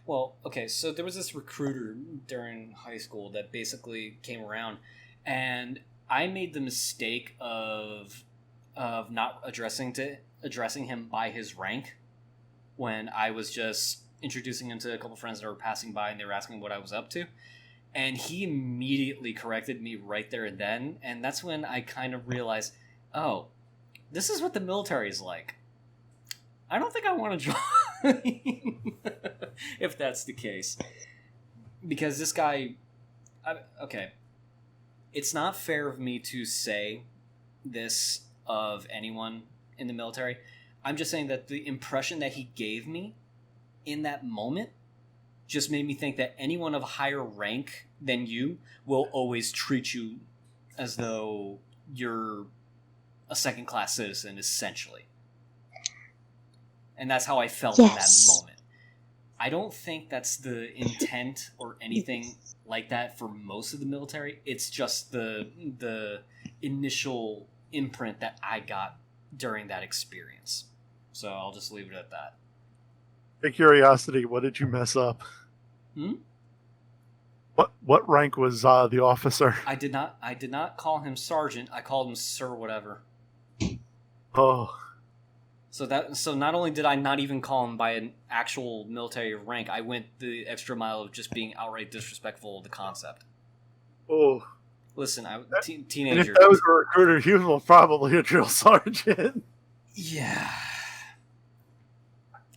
Well, okay, so there was this recruiter during high school that basically came around, and I made the mistake of not addressing him by his rank when I was just introducing him to a couple friends that were passing by and they were asking what I was up to. And he immediately corrected me right there and then, and that's when I kind of realized, oh, this is what the military is like. I don't think I want to join if that's the case. Because this guy... okay. It's not fair of me to say this of anyone in the military. I'm just saying that the impression that he gave me in that moment just made me think that anyone of higher rank than you will always treat you as though you're a second-class citizen, essentially. And that's how I felt in that moment. I don't think that's the intent or anything like that for most of the military. It's just the initial imprint that I got during that experience. So I'll just leave it at that. Out of curiosity, what did you mess up? What rank was the officer? I did not call him sergeant. I called him sir whatever. Oh. So not only did I not even call him by an actual military rank, I went the extra mile of just being outright disrespectful of the concept. Oh. Listen, teenager. And if that was a recruiter, he was probably a drill sergeant. Yeah.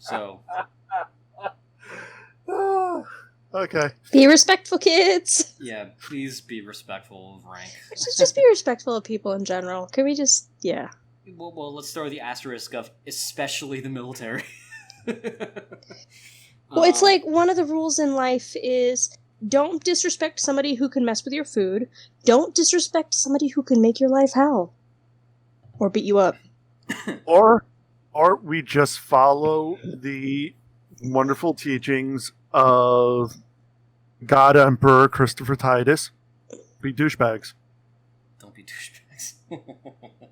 So. Okay. Be respectful, kids. Yeah, please be respectful of rank. Just be respectful of people in general. Could we just, yeah. Well, let's throw the asterisk of especially the military. Well, it's like one of the rules in life is don't disrespect somebody who can mess with your food. Don't disrespect somebody who can make your life hell. Or beat you up. Or we just follow the wonderful teachings of God Emperor Christopher Titus. Be douchebags. Don't be douchebags.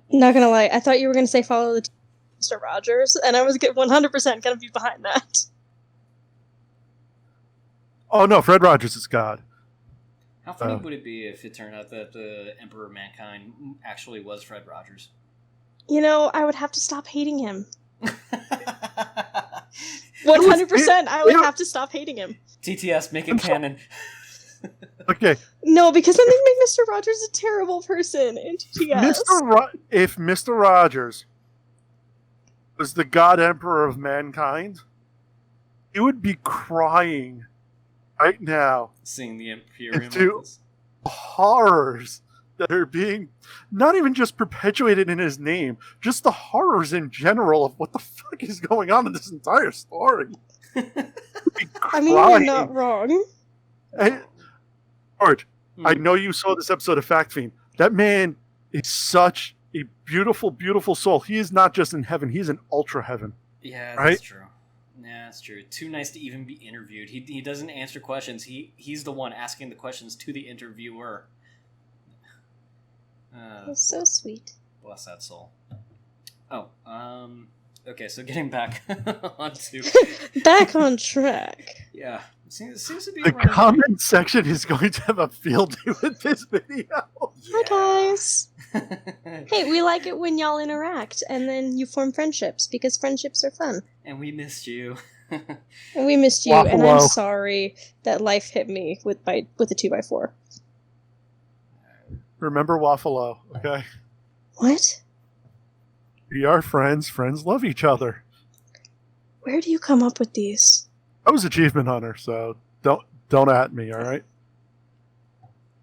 Not gonna lie, I thought you were gonna say follow the Mr. Rogers, and I was 100% gonna be behind that. Oh no, Fred Rogers is God. How funny would it be if it turned out that the Emperor of Mankind actually was Fred Rogers? You know, I would have to stop hating him. 100%, I would have to stop hating him. TTS, make it canon. Okay. No, because then they make Mr. Rogers a terrible person in TTS. If Mr. Rogers was the God Emperor of mankind, he would be crying right now. Seeing the Imperium. Into horrors that are being not even just perpetuated in his name, just the horrors in general of what the fuck is going on in this entire story. I mean, you're not wrong. George, I know you saw this episode of Fact Fiend. That man is such a beautiful, beautiful soul. He is not just in heaven, he's in ultra heaven. Yeah, right? That's true. Yeah, that's true. Too nice to even be interviewed. He doesn't answer questions. He's the one asking the questions to the interviewer. He's so sweet. Bless that soul. Oh, okay, so getting back onto... Back on track. Yeah. Seems to be the comment section is going to have a field day with this video. Yeah. Hi, guys. Hey, we like it when y'all interact, and then you form friendships, because friendships are fun. And we missed you. And we missed you, and I'm sorry that life hit me with a 2x4. Remember Waffalo, okay? What? We are friends. Friends love each other. Where do you come up with these? I was Achievement Hunter, so don't at me, all right?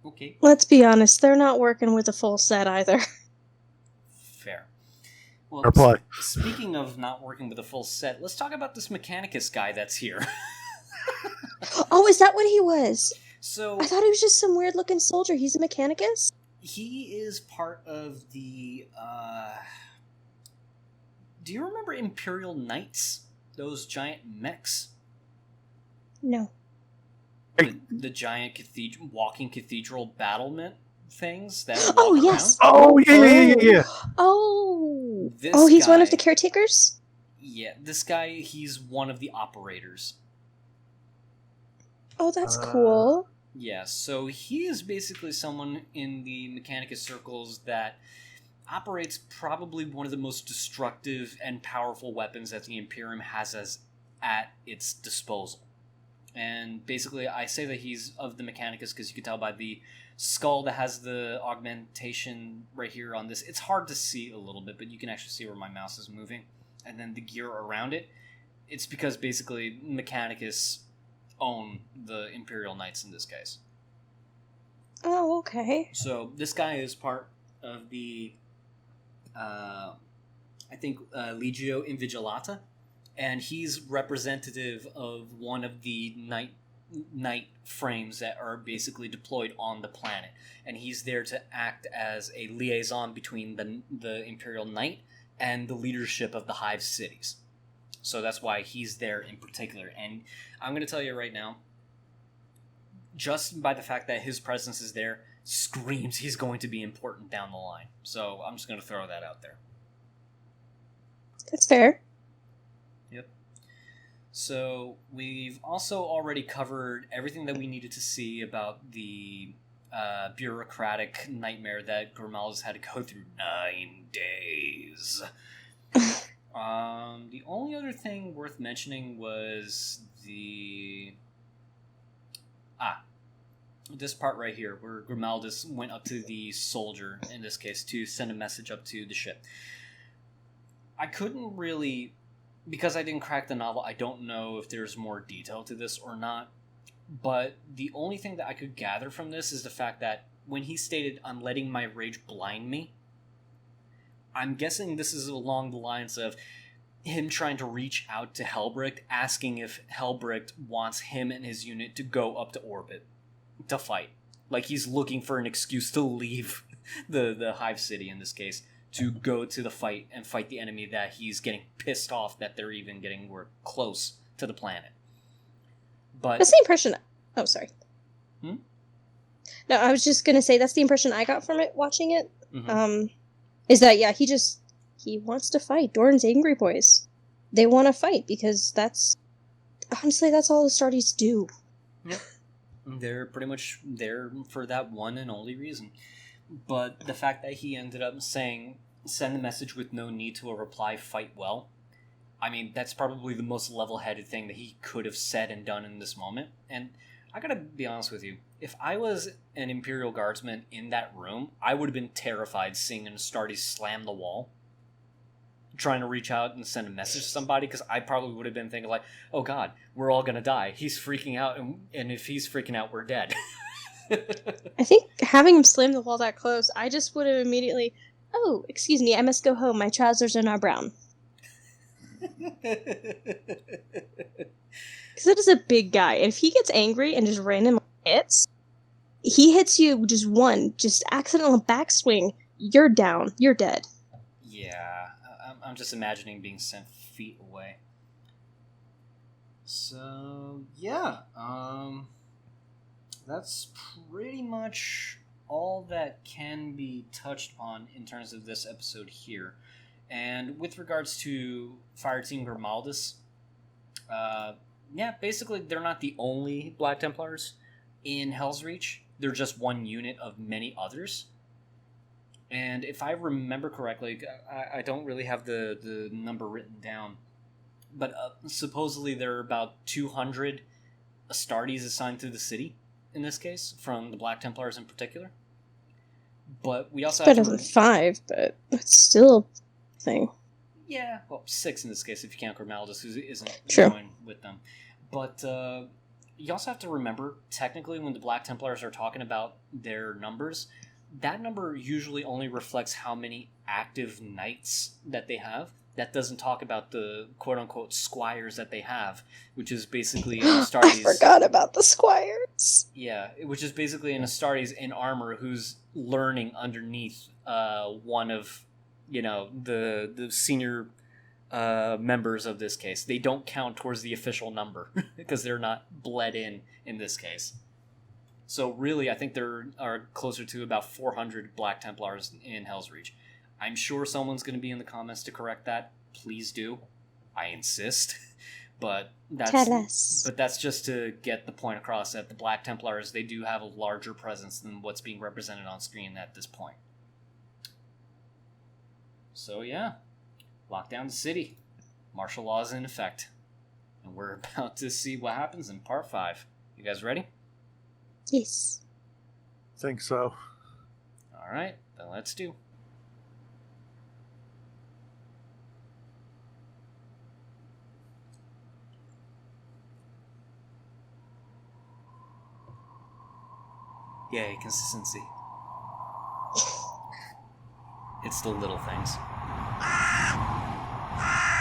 Okay. Let's be honest, they're not working with a full set either. Fair. Well, Fair play. Speaking of not working with a full set, let's talk about this Mechanicus guy that's here. Oh, is that what he was? So I thought he was just some weird-looking soldier. He's a Mechanicus? He is part of the... Do you remember Imperial Knights? Those giant mechs? No. The giant walking cathedral battlement things that walk around? Yes. Oh, yeah. Oh. This he's guy, one of the caretakers? Yeah, this guy, he's one of the operators. Oh, that's cool. Yeah, so he is basically someone in the Mechanicus circles that operates probably one of the most destructive and powerful weapons that the Imperium has at its disposal. And basically, I say that he's of the Mechanicus because you can tell by the skull that has the augmentation right here on this. It's hard to see a little bit, but you can actually see where my mouse is moving. And then the gear around it. It's because basically Mechanicus own the Imperial Knights in this case. Oh, okay. So this guy is part of the, I think, Legio Invigilata, and he's representative of one of the Knight knight frames that are basically deployed on the planet, and he's there to act as a liaison between the Imperial Knight and the leadership of the Hive cities. So that's why he's there in particular. And I'm going to tell you right now, just by the fact that his presence is there, screams he's going to be important down the line. So I'm just going to throw that out there. That's fair. Yep. So we've also already covered everything that we needed to see about the bureaucratic nightmare that Grimaldus had to go through 9 days. The only other thing worth mentioning was this part right here, where Grimaldus went up to the soldier, in this case, to send a message up to the ship. I couldn't really, because I didn't crack the novel, I don't know if there's more detail to this or not, but the only thing that I could gather from this is the fact that when he stated, "I'm letting my rage blind me," I'm guessing this is along the lines of him trying to reach out to Helbricht, asking if Helbricht wants him and his unit to go up to orbit to fight. Like he's looking for an excuse to leave the Hive City, in this case, to go to the fight and fight the enemy that he's getting pissed off that they're even getting close to the planet. But that's the impression... Oh, sorry. Hmm? No, I was just going to say that's the impression I got from it, watching it. Mm-hmm. Is that, yeah, he wants to fight. Dorne's angry boys. They want to fight because honestly, that's all the Astartes do. Yep. They're pretty much there for that one and only reason. But the fact that he ended up saying, "Send the message with no need to a reply, fight well," I mean, that's probably the most level-headed thing that he could have said and done in this moment. And I gotta be honest with you, if I was an Imperial Guardsman in that room, I would have been terrified seeing an Astartes slam the wall, trying to reach out and send a message to somebody, because I probably would have been thinking like, "Oh god, we're all gonna die. He's freaking out, and if he's freaking out, we're dead." I think having him slam the wall that close, I just would have immediately, "Oh, excuse me, I must go home. My trousers are now brown." Because it is a big guy. And if he gets angry and just randomly hits, he hits you just accidental backswing, you're down. You're dead. Yeah, I'm just imagining being sent feet away. So, yeah, that's pretty much all that can be touched on in terms of this episode here. And with regards to Fireteam Grimaldus, basically they're not the only Black Templars in Helsreach. They're just one unit of many others. And if I remember correctly, I don't really have the number written down, but supposedly there are about 200 Astartes assigned to the city, in this case, from the Black Templars in particular. But we also it's better than 5, but it's still a thing. Yeah, well, 6 in this case, if you count Grimaldus, who isn't True. going with them. But you also have to remember, technically, when the Black Templars are talking about their numbers, that number usually only reflects how many active knights that they have. That doesn't talk about the quote-unquote squires that they have, which is basically an Astartes... I forgot about the squires. Yeah, which is basically an Astartes in armor who's learning underneath one of, the senior members of this case. They don't count towards the official number because they're not bled in this case. So really, I think there are closer to about 400 Black Templars in Helsreach. I'm sure someone's going to be in the comments to correct that. Please do. I insist. But that's just to get the point across that the Black Templars, they do have a larger presence than what's being represented on screen at this point. So yeah, lock down the city. Martial law is in effect. And we're about to see what happens in part 5. You guys ready? Yes. Think so. Alright, then let's do. Yay, consistency. It's the little things.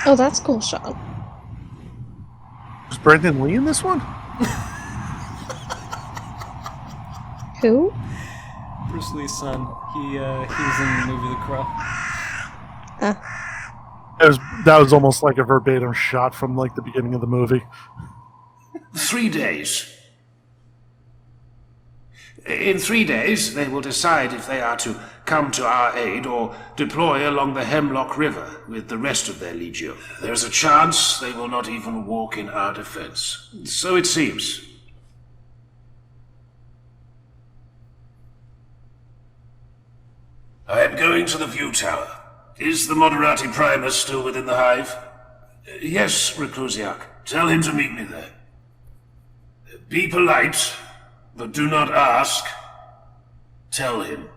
Oh, that's cool, Sean. Was Brendan Lee in this one? Who? Bruce Lee's son. He was in the movie The Crow. That was almost like a verbatim shot from like the beginning of the movie. 3 days. In 3 days, they will decide if they are to come to our aid or deploy along the Hemlock River with the rest of their legion. There's a chance they will not even walk in our defense. So it seems. I am going to the view tower. Is the Moderati Primus still within the hive? Yes, Reclusiac. Tell him to meet me there. Be polite, but do not ask. Tell him.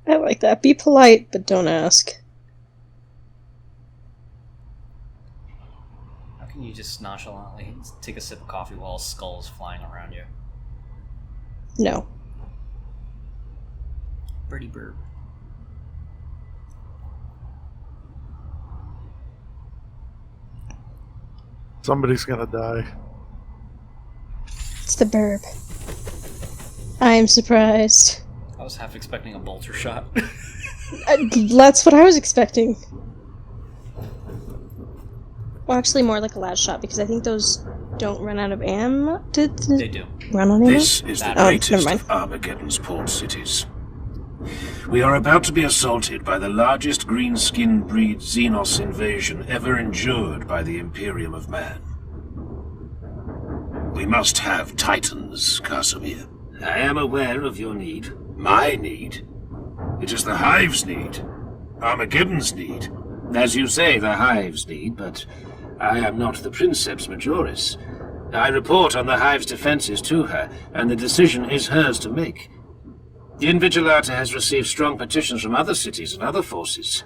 I like that. Be polite, but don't ask. How can you just nonchalantly take a sip of coffee while a skull is flying around you? No. Birdie bird. Somebody's gonna die. It's the burb. I am surprised. I was half expecting a bolter shot. That's what I was expecting. Well, actually, more like a last shot, because I think those don't run out of ammo. They do. Run on ammo? This is the greatest of Armageddon's port cities. We are about to be assaulted by the largest green-skinned breed Xenos invasion ever endured by the Imperium of Man. We must have Titans, Casimir. I am aware of your need. My need. It is the Hive's need. Armageddon's need. As you say, the Hive's need, but I am not the Princeps Majoris. I report on the Hive's defenses to her, and the decision is hers to make. The Invigilata has received strong petitions from other cities and other forces.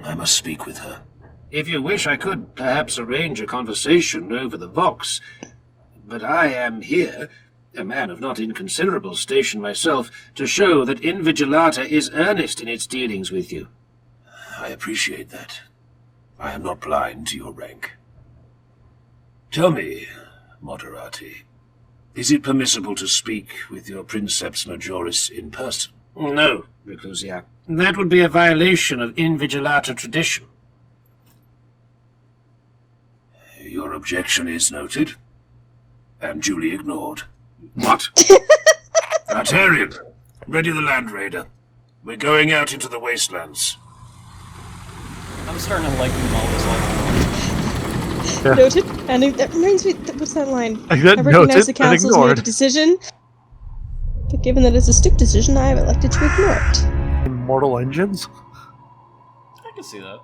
I must speak with her. If you wish, I could perhaps arrange a conversation over the Vox. But I am here, a man of not inconsiderable station myself, to show that Invigilata is earnest in its dealings with you. I appreciate that. I am not blind to your rank. Tell me, Moderati, is it permissible to speak with your Princeps Majoris in person? No, Reclusiac. That would be a violation of Invigilata tradition. Your objection is noted, and duly ignored. What? Artarian, ready the Land Raider. We're going out into the wastelands. I'm starting to like them all this life. Yeah. Noted. And that reminds me, what's that line? I got I recognize noted the council's and made a ignored. decision, but given that it's a stick decision, I have elected to ignore it. Immortal Engines? I can see that.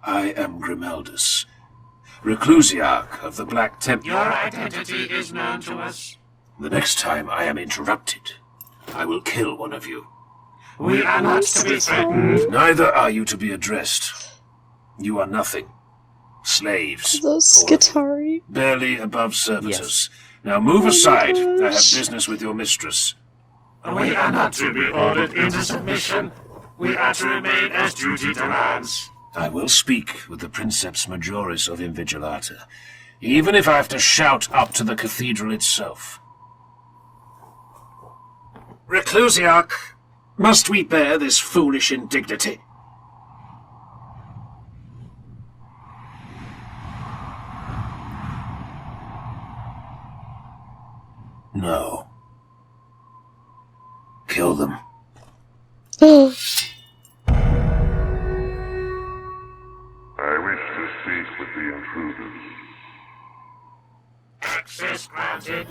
I am Grimaldus, Reclusiarch of the Black Temple. Your identity is known to us. The next time I am interrupted, I will kill one of you. We are not to be threatened. Neither are you to be addressed. You are nothing. Slaves. Those Skitari. Barely above servitors. Yes. Now move aside. I have gosh. business with your mistress. We are not to be ordered into submission. We are to remain as duty demands. I will speak with the Princeps Majoris of Invigilata, even if I have to shout up to the cathedral itself. Reclusiarch, must we bear this foolish indignity? No. Kill them. I wish to speak with the intruders. Access granted.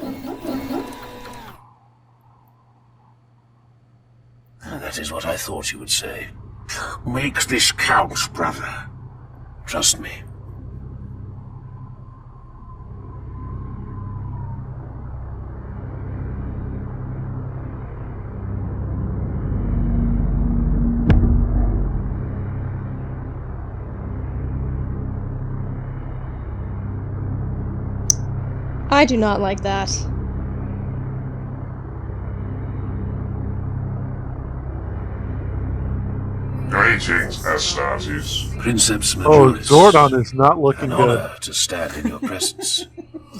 That is what I thought you would say. Make this count, brother. Trust me. I do not like that. Greetings, Astartes. Princeps Oh, Majoris. Zordon is not looking An good. honor to stand in your presence.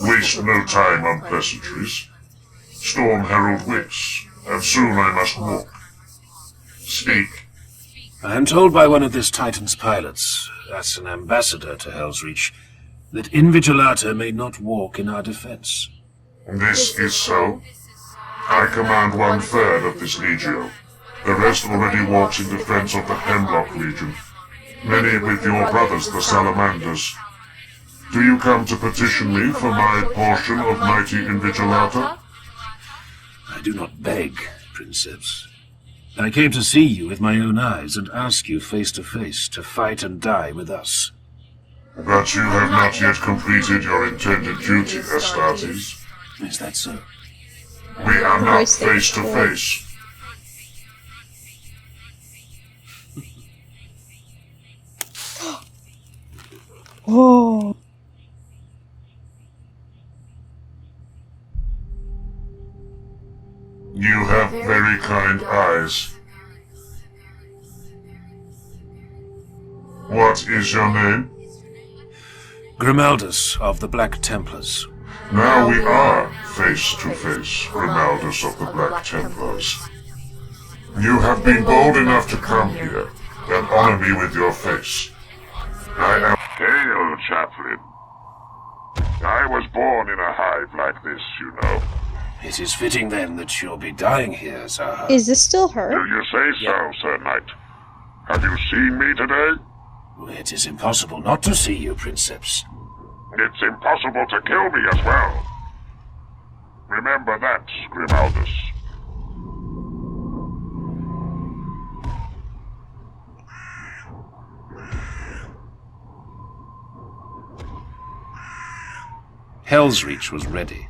Waste no time on pleasantries. Storm Herald waits, and soon I must walk. Speak. I am told by one of this Titan's pilots, as an ambassador to Helsreach, that Invigilata may not walk in our defense. This is so. I command 1/3 of this legio. The rest already walks in defense of the Hemlock Legion. Many with your brothers, the Salamanders. Do you come to petition me for my portion of mighty Invigilata? I do not beg, Princeps. I came to see you with my own eyes and ask you face to face to fight and die with us. But you have not yet completed your intended duty, Astartes. Is that so? We are not face to face. Oh. You have very kind eyes. What is your name? Grimaldus of the Black Templars. Now we are face to face, Grimaldus of the Black Templars. You have been bold enough to come here and honor me with your face. I am Hail, Chaplain. I was born in a hive like this, you know. It is fitting then that you'll be dying here, Zaha. Is this still Do her? you say so, Sir Knight? Have you seen me today? It is impossible not to see you, Princeps. It's impossible to kill me as well. Remember that, Grimaldus. Helsreach was ready.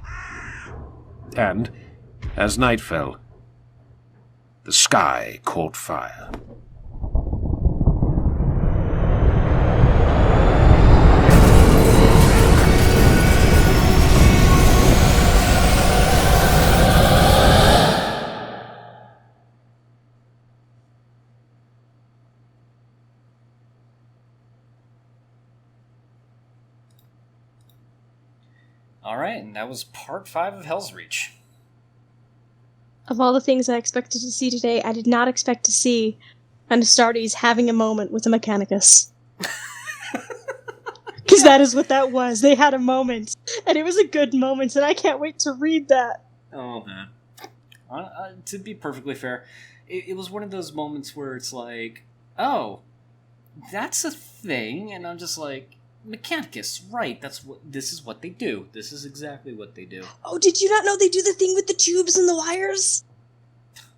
And, as night fell, the sky caught fire. Alright, and that was part 5 of Helsreach. Of all the things I expected to see today, I did not expect to see an Astartes having a moment with a Mechanicus. Because that is what that was. They had a moment. And it was a good moment, and I can't wait to read that. Oh, man. To be perfectly fair, it was one of those moments where it's like, oh, that's a thing, and I'm just like, Mechanicus, right, this is what they do. This is exactly what they do. Oh, did you not know they do the thing with the tubes and the wires?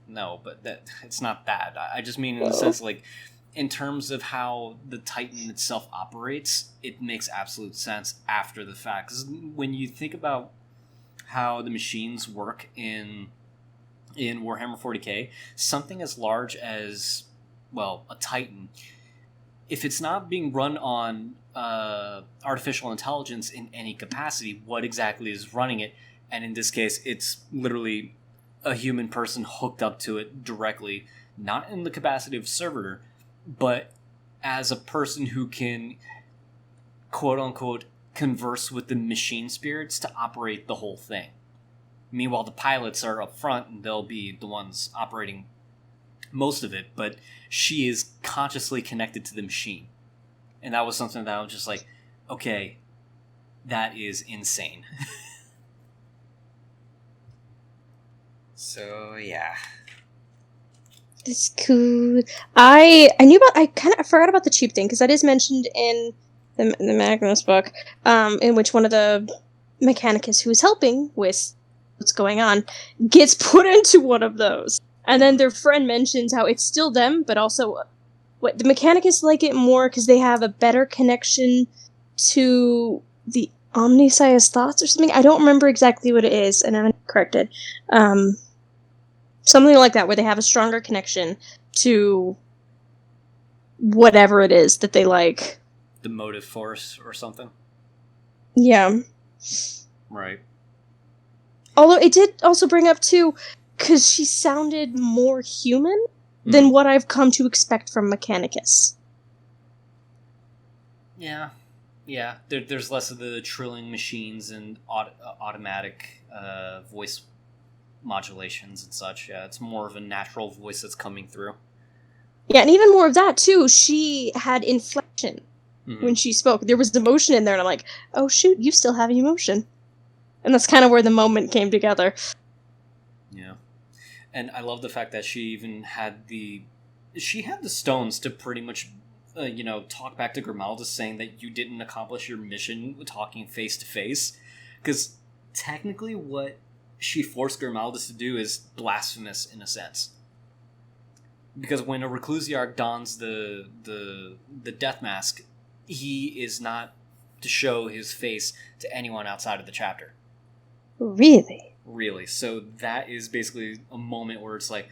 No, but it's not that. I just mean in the sense, like, in terms of how the Titan itself operates, it makes absolute sense after the fact. 'Cause when you think about how the machines work in Warhammer 40K, something as large as, well, a Titan, if it's not being run on artificial intelligence in any capacity, what exactly is running it? And in this case, it's literally a human person hooked up to it directly, not in the capacity of a servitor, but as a person who can, quote-unquote, converse with the machine spirits to operate the whole thing. Meanwhile, the pilots are up front, and they'll be the ones operating most of it, but she is consciously connected to the machine. And that was something that I was just like, okay, that is insane. So, yeah. It's cool. I forgot about the tube thing, because that is mentioned in the Magnus book, in which one of the Mechanicus who is helping with what's going on gets put into one of those. And then their friend mentions how it's still them, but also what the Mechanicus like it more because they have a better connection to the Omniscience thoughts or something. I don't remember exactly what it is, and I'm corrected. Something like that, where they have a stronger connection to whatever it is that they like. The motive force or something? Yeah. Right. Although it did also bring up, too, because she sounded more human. than what I've come to expect from Mechanicus. Yeah. There's less of the trilling machines and automatic voice modulations and such. Yeah, it's more of a natural voice that's coming through. Yeah, and even more of that, too. She had inflection when she spoke. There was emotion in there, and I'm like, oh, shoot, you still have emotion. And that's kind of where the moment came together. Yeah. And I love the fact that she even had the stones to pretty much, talk back to Grimaldus saying that you didn't accomplish your mission with talking face to face. Because technically what she forced Grimaldus to do is blasphemous in a sense. Because when a Reclusiarch dons the death mask, he is not to show his face to anyone outside of the chapter. Really? Really. So that is basically a moment where it's like,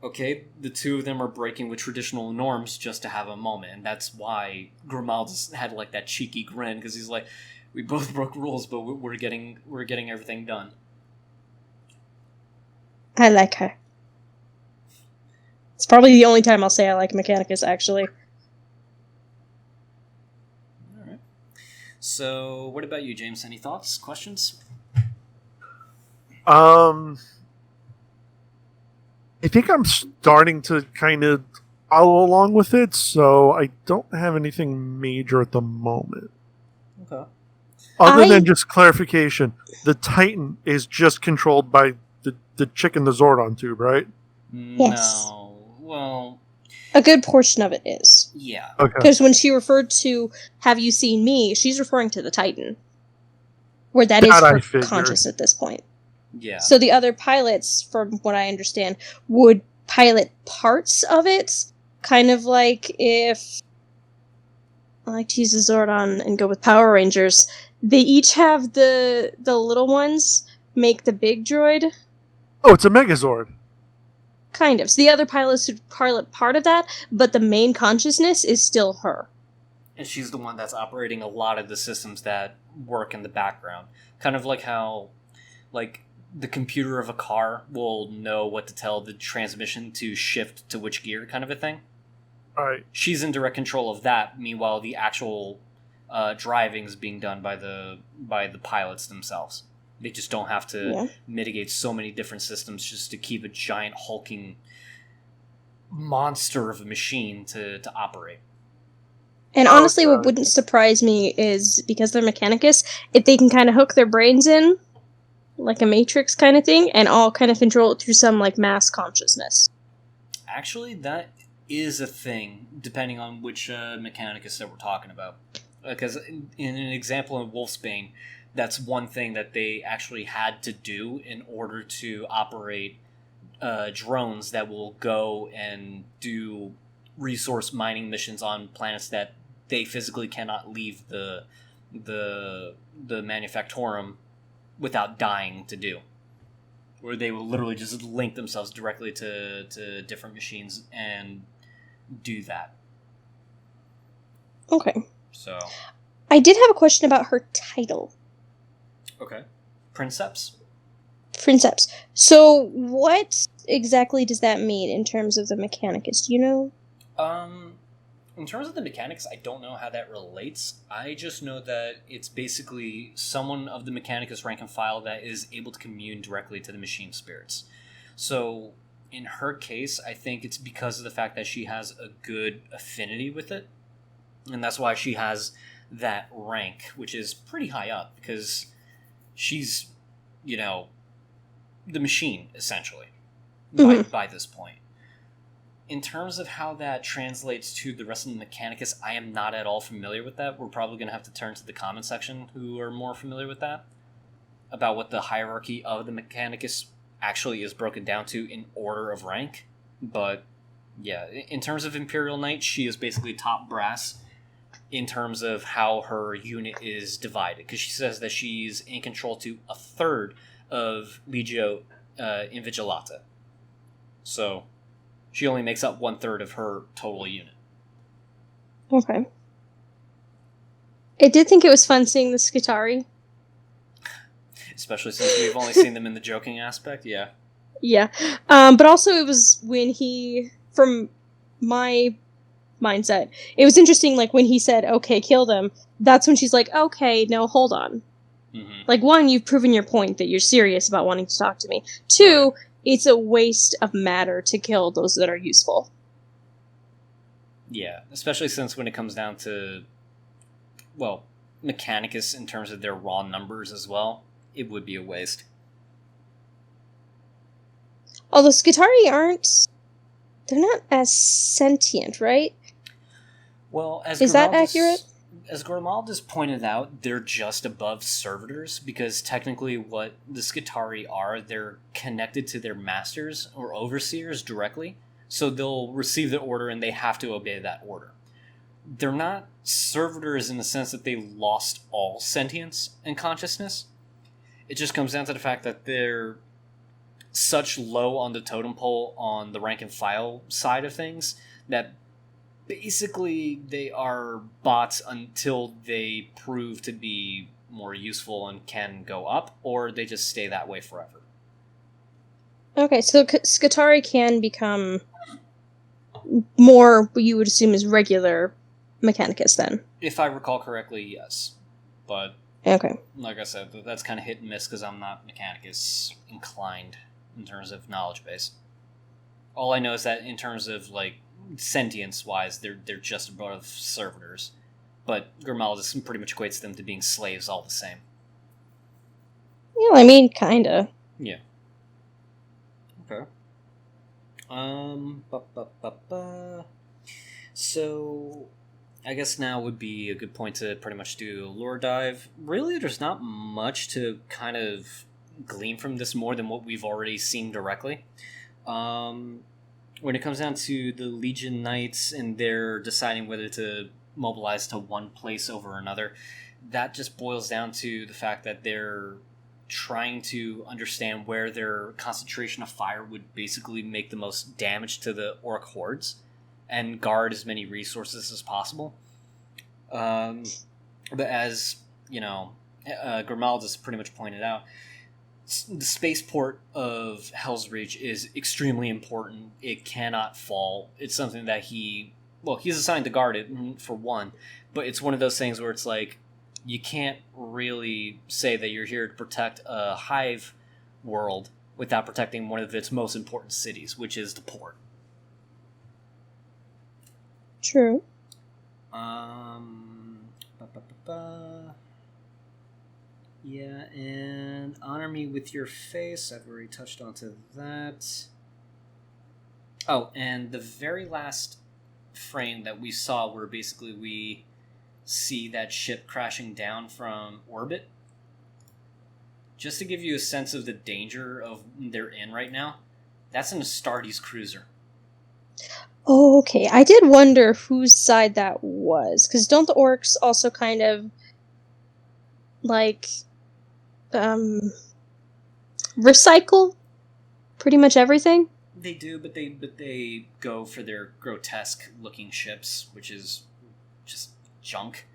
okay, the two of them are breaking with traditional norms just to have a moment. And that's why Grimaldus had like that cheeky grin, because he's like, we both broke rules, but we're getting everything done. I like her. It's probably the only time I'll say I like Mechanicus, actually. Alright. So, what about you, James? Any thoughts? Questions? I think I'm starting to kind of follow along with it, so I don't have anything major at the moment. Okay. Other than just clarification, the Titan is just controlled by the chick in the Zordon tube, right? Yes. No. Well, a good portion of it is. Yeah. Okay. Because when she referred to "Have you seen me?", she's referring to the Titan, where that is her conscious at this point. Yeah. So the other pilots, from what I understand, would pilot parts of it, kind of like if I like to use the Zordon and go with Power Rangers. They each have the little ones make the big droid. Oh, it's a Megazord. Kind of. So the other pilots would pilot part of that, but the main consciousness is still her. And she's the one that's operating a lot of the systems that work in the background. Kind of like how, like, the computer of a car will know what to tell the transmission to shift to which gear, kind of a thing. Right. She's in direct control of that. Meanwhile, the actual driving is being done by the pilots themselves. They just don't have to mitigate so many different systems just to keep a giant hulking monster of a machine to operate. And honestly, what wouldn't surprise me is, because they're Mechanicus, if they can kind of hook their brains in, like a Matrix kind of thing, and all kind of control it through some, like, mass consciousness. Actually, that is a thing, depending on which Mechanicus that we're talking about. Because in an example in Wulfboi, that's one thing that they actually had to do in order to operate drones that will go and do resource mining missions on planets that they physically cannot leave the Manufactorum without dying to do. Where they will literally just link themselves directly to different machines and do that. Okay. So, I did have a question about her title. Okay. Princeps. So, what exactly does that mean in terms of the Mechanicus? Do you know? In terms of the mechanics, I don't know how that relates. I just know that it's basically someone of the Mechanicus rank and file that is able to commune directly to the machine spirits. So, in her case, I think it's because of the fact that she has a good affinity with it. And that's why she has that rank, which is pretty high up, because she's, the machine, essentially, by this point. In terms of how that translates to the rest of the Mechanicus, I am not at all familiar with that. We're probably going to have to turn to the comment section who are more familiar with that, about what the hierarchy of the Mechanicus actually is broken down to in order of rank. But, yeah, in terms of Imperial Knight, she is basically top brass in terms of how her unit is divided, because she says that she's in control to a third of Legio Invigilata. So she only makes up 1/3 of her total unit. Okay. I did think it was fun seeing the Skitarii. Especially since we've only seen them in the joking aspect, yeah. Yeah. But also it was when he from my mindset, it was interesting, like, when he said, okay, kill them, that's when she's like, okay, no, hold on. Mm-hmm. Like, one, you've proven your point that you're serious about wanting to talk to me. Two, it's a waste of matter to kill those that are useful. Yeah, especially since when it comes down to, well, Mechanicus in terms of their raw numbers as well, it would be a waste. Although Skitarii they're not as sentient, right? Well, is that accurate? As Grimaldus pointed out, they're just above servitors, because technically what the Skitarii are, they're connected to their masters or overseers directly, so they'll receive the order and they have to obey that order. They're not servitors in the sense that they lost all sentience and consciousness. It just comes down to the fact that they're such low on the totem pole on the rank and file side of things that basically they are bots until they prove to be more useful and can go up, or they just stay that way forever. Okay, so Skitarii can become more what you would assume is regular Mechanicus then? If I recall correctly, yes. But, okay, like I said, that's kind of hit and miss because I'm not Mechanicus inclined in terms of knowledge base. All I know is that in terms of, like, sentience-wise, they're just above servitors. But Grimaldus pretty much equates them to being slaves all the same. Yeah, I mean, kinda. Yeah. Okay. So, I guess now would be a good point to pretty much do a lore dive. Really, there's not much to kind of glean from this more than what we've already seen directly. When it comes down to the Legion Knights and they're deciding whether to mobilize to one place over another, that just boils down to the fact that they're trying to understand where their concentration of fire would basically make the most damage to the orc hordes and guard as many resources as possible. But as, you know, Grimaldus pretty much pointed out, the spaceport of Helsreach is extremely important. It cannot fall. It's something that he's assigned to guard it, for one, but it's one of those things where it's like, you can't really say that you're here to protect a hive world without protecting one of its most important cities, which is the port. True. Yeah, and honor me with your face. I've already touched onto that. Oh, and the very last frame that we saw where basically we see that ship crashing down from orbit, just to give you a sense of the danger of they're in right now, that's an Astartes cruiser. Oh, okay. I did wonder whose side that was, because don't the orcs also kind of like recycle pretty much everything? They do, but they go for their grotesque looking ships, which is just junk.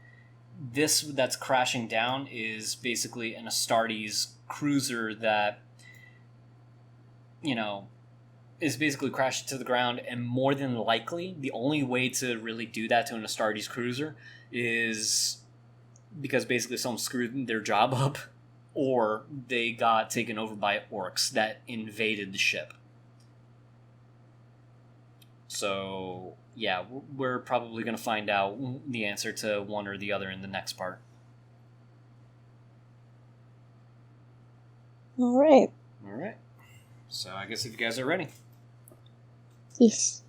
This that's crashing down is basically an Astartes cruiser that, you know, is basically crashed to the ground, and more than likely, the only way to really do that to an Astartes cruiser is because basically someone screwed their job up, or they got taken over by orcs that invaded the ship. So, yeah, we're probably going to find out the answer to one or the other in the next part. Alright. Alright. So, I guess if you guys are ready. Yes.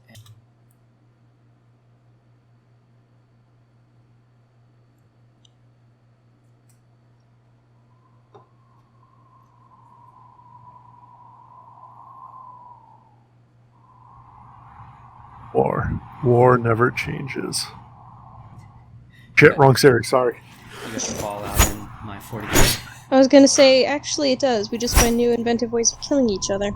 War never changes. Shit, wrong series, sorry. You got to fall out in my 40K. I was gonna say, actually it does. We just find new inventive ways of killing each other.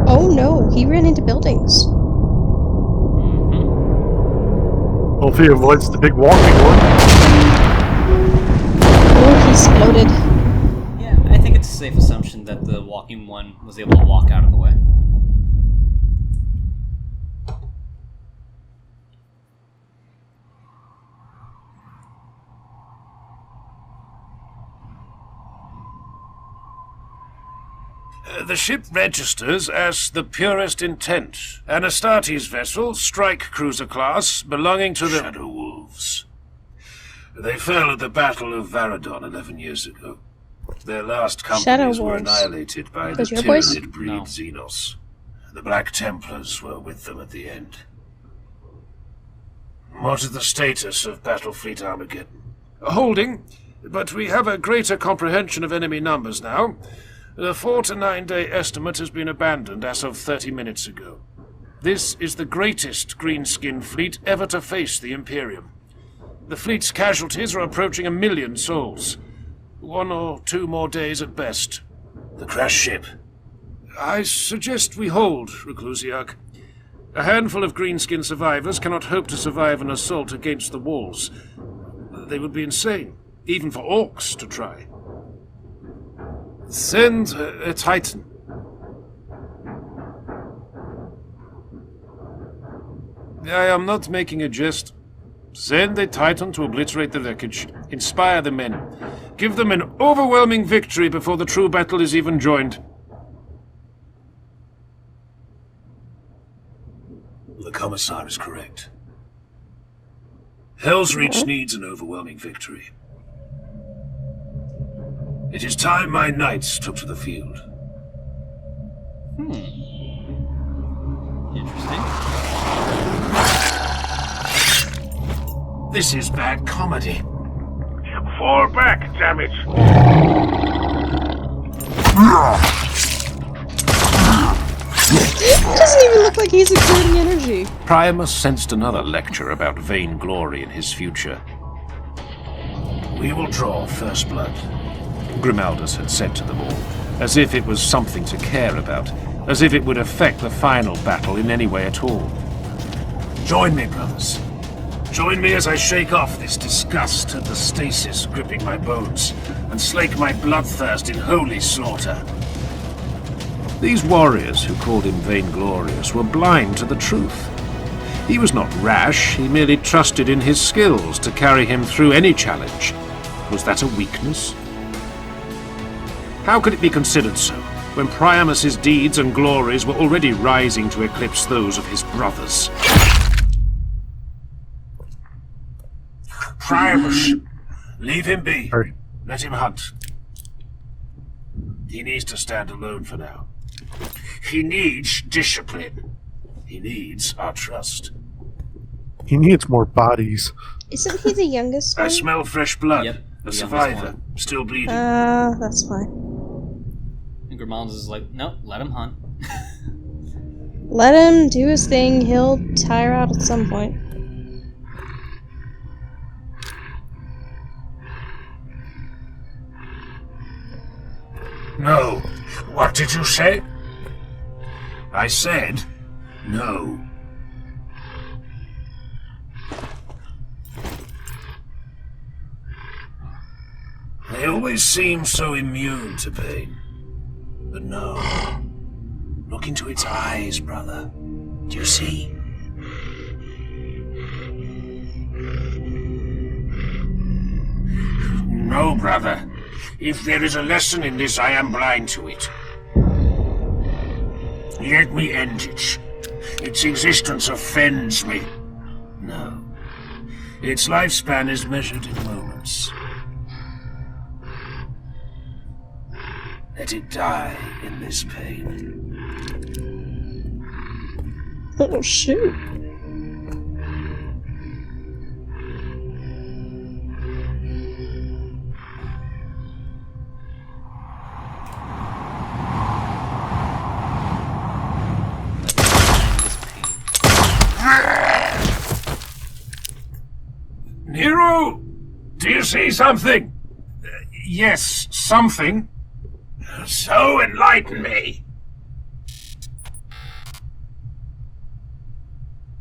Oh no, he ran into buildings. Mm-hmm. Hopefully he avoids the big walking one. Oh, he exploded. Yeah, I think it's a safe assumption that the walking one was able to walk out of the way. The ship registers as the Purest Intent, an Astartes vessel, strike cruiser class, belonging to the Shadow Wolves. They fell at the Battle of Varadon 11 years ago. Their last companies were annihilated by the Tyranid breed Xenos. The Black Templars were with them at the end. What is the status of Battlefleet Armageddon? Holding, but we have a greater comprehension of enemy numbers now. The 4 to 9 day estimate has been abandoned as of 30 minutes ago. This is the greatest greenskin fleet ever to face the Imperium. The fleet's casualties are approaching 1 million souls. 1 or 2 more days at best. The crashed ship. I suggest we hold, Reclusiarch. A handful of greenskin survivors cannot hope to survive an assault against the walls. They would be insane, even for orcs to try. Send a Titan. I am not making a jest. Send a Titan to obliterate the wreckage. Inspire the men. Give them an overwhelming victory before the true battle is even joined. The Commissar is correct. Helsreach needs an overwhelming victory. It is time my knights took to the field. Interesting. This is bad comedy. Fall back, damn it! It doesn't even look like he's exerting energy. Priamus sensed another lecture about vainglory in his future. We will draw first blood, Grimaldus had said to them all, as if it was something to care about, as if it would affect the final battle in any way at all. Join me, brothers. Join me as I shake off this disgust at the stasis gripping my bones, and slake my bloodthirst in holy slaughter. These warriors who called him vainglorious were blind to the truth. He was not rash, he merely trusted in his skills to carry him through any challenge. Was that a weakness? How could it be considered so, when Priamus's deeds and glories were already rising to eclipse those of his brothers? Priamus, leave him be. Sorry. Let him hunt. He needs to stand alone for now. He needs discipline. He needs our trust. He needs more bodies. Isn't he the youngest one? I smell fresh blood. Yep, A the survivor, youngest one. still bleeding. That's fine. And Grimaldus is like, no, let him hunt. Let him do his thing. He'll tire out at some point. No. What did you say? I said no. They always seem so immune to pain. But no. Look into its eyes, brother. Do you see? No, brother. If there is a lesson in this, I am blind to it. Let me end it. Its existence offends me. No. Its lifespan is measured in moments. Let it die in this pain. Oh, shoot. Nero! Do you see something? Yes, something. So enlighten me.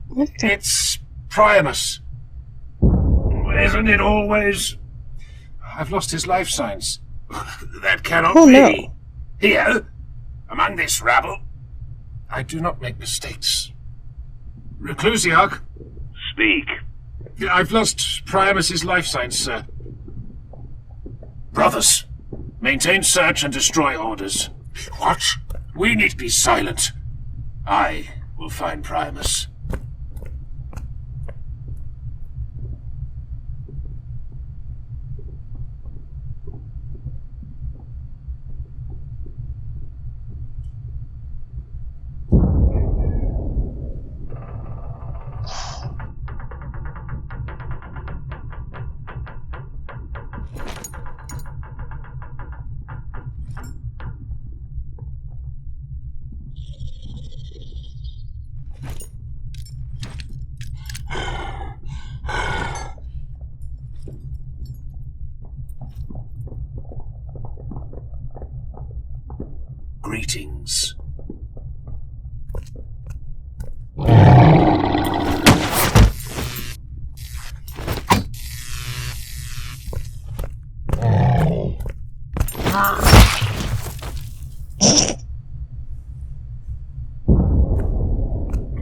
What the? It's Priamus. Isn't it always? I've lost his life signs. That cannot Oh, be. no. Here, among this rabble, I do not make mistakes. Reclusiarch? Speak. I've lost Primus's life signs, sir. Brothers, maintain search and destroy orders. What? We need to be silent. I will find Primus. Greetings.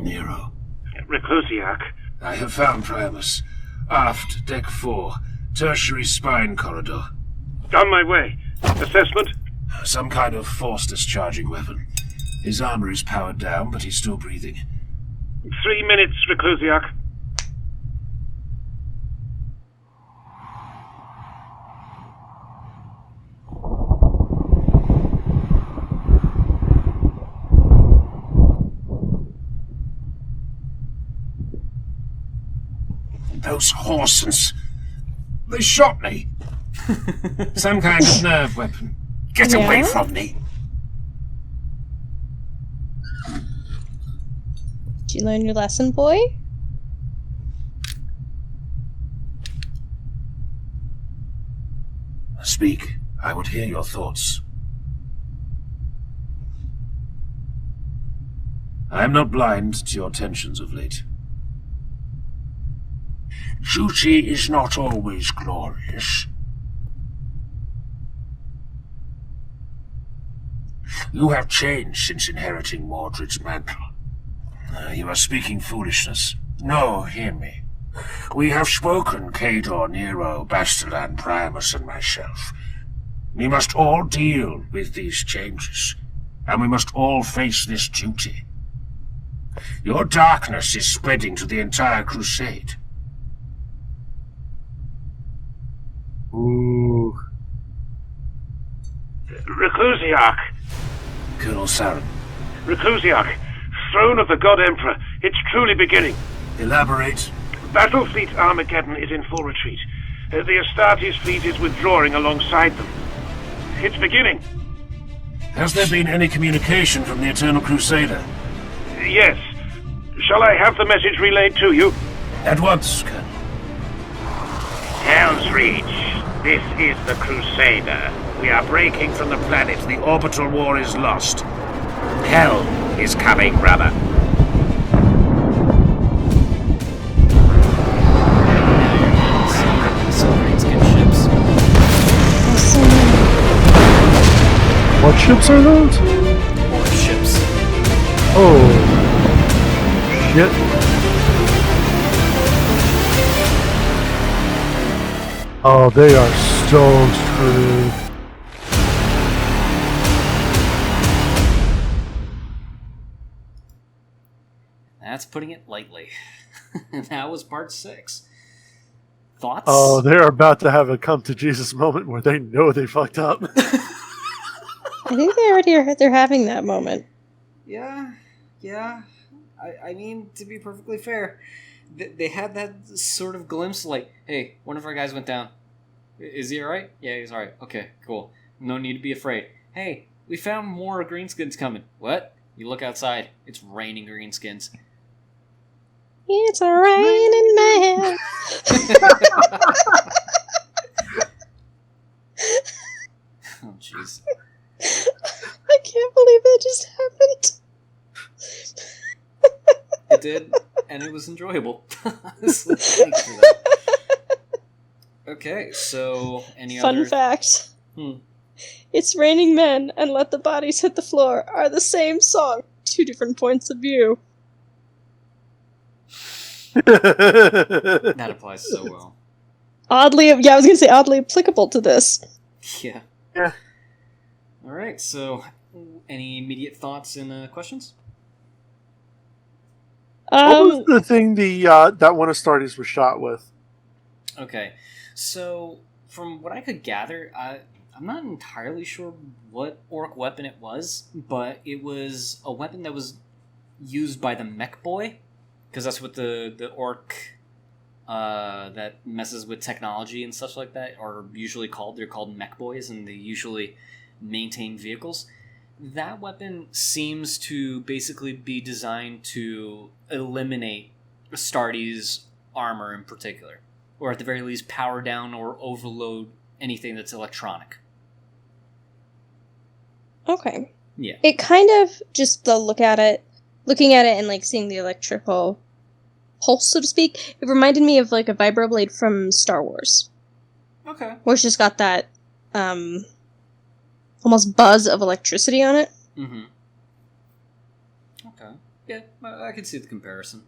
Nero. Reclusiarch. I have found Primus. Aft, deck 4, tertiary spine corridor. On my way. Assessment? Some kind of force-discharging weapon. His armor is powered down, but he's still breathing. 3 minutes, Reclusiarch. Those Horsens. They shot me. Some kind of nerve weapon. Get away from me. Did you learn your lesson, boy? Speak. I would hear your thoughts. I am not blind to your tensions of late. Duty is not always glorious. You have changed since inheriting Mordred's mantle. You are speaking foolishness. No, hear me. We have spoken, Cador, Nero, Bastilan, Primus, and myself. We must all deal with these changes, and we must all face this duty. Your darkness is spreading to the entire crusade. Ooh. Reclusiarch. Colonel Saren. Reclusiarch. Throne of the God Emperor. It's truly beginning. Elaborate. Battle Fleet Armageddon is in full retreat. The Astartes fleet is withdrawing alongside them. It's beginning. Has there been any communication from the Eternal Crusader? Yes. Shall I have the message relayed to you? At once, Colonel. Helsreach, this is the Crusader. We are breaking from the planet. The orbital war is lost. Hell is coming, brother. What ships are those? Horde ships. Oh. Shit. Oh, they are so screwed. That's putting it lightly. That was part 6. Thoughts? Oh, they're about to have a come to Jesus moment where they know they fucked up. I think they already they're having that moment. Yeah. I mean, to be perfectly fair, they had that sort of glimpse like, hey, one of our guys went down. Is he alright? Yeah, he's alright. Okay, cool. No need to be afraid. Hey, we found more greenskins coming. What? You look outside. It's raining greenskins. It's a raining man. Oh, jeez. I can't believe that just happened. It did, and it was enjoyable. Honestly, thank you for that. Okay, so any Fun other... fact. It's raining men and let the bodies hit the floor are the same song, 2 different points of view. That applies so well. Oddly applicable to this. Yeah. Yeah. Alright, so any immediate thoughts and questions? What was the thing that one of Astartes was shot with? Okay, so from what I could gather, I'm not entirely sure what orc weapon it was, but it was a weapon that was used by the mech boy, because that's what the orc that messes with technology and such like that are usually called. They're called mech boys, and they usually maintain vehicles. That weapon seems to basically be designed to eliminate Astartes' armor in particular, or at the very least power down or overload anything that's electronic. Okay. Yeah. It kind of, just the looking at it and like seeing the electrical pulse, so to speak, it reminded me of like a vibroblade from Star Wars. Okay. Where it's just got that almost buzz of electricity on it. Mm-hmm. Okay. Yeah, I can see the comparison.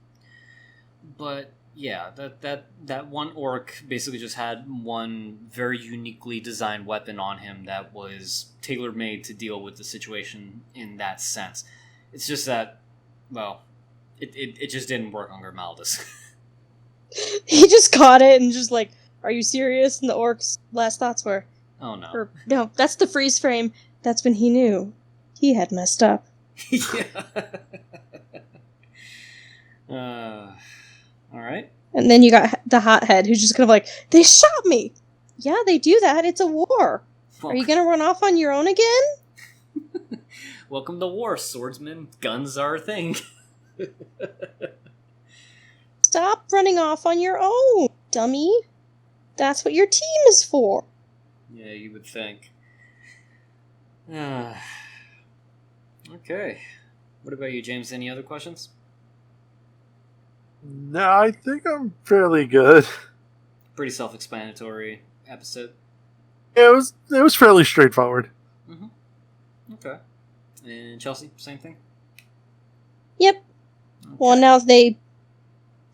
But yeah, that one orc basically just had one very uniquely designed weapon on him that was tailor-made to deal with the situation in that sense. It's just that, well, it just didn't work on Grimaldus. He just caught it and just like, are you serious? And the orc's last thoughts were, oh no. Or, no, that's the freeze frame. That's when he knew he had messed up. Yeah. Alright. And then you got the hothead who's just kind of like, they shot me! Yeah, they do that. It's a war. Are you gonna run off on your own again? Welcome to war, swordsman. Guns are a thing. Stop running off on your own, dummy. That's what your team is for. Yeah, you would think. Okay. What about you, James? Any other questions? No, I think I'm fairly good. Pretty self-explanatory episode. Yeah, it was fairly straightforward. Mm-hmm. Okay. And Chelsea, same thing? Yep. Okay. Well, now the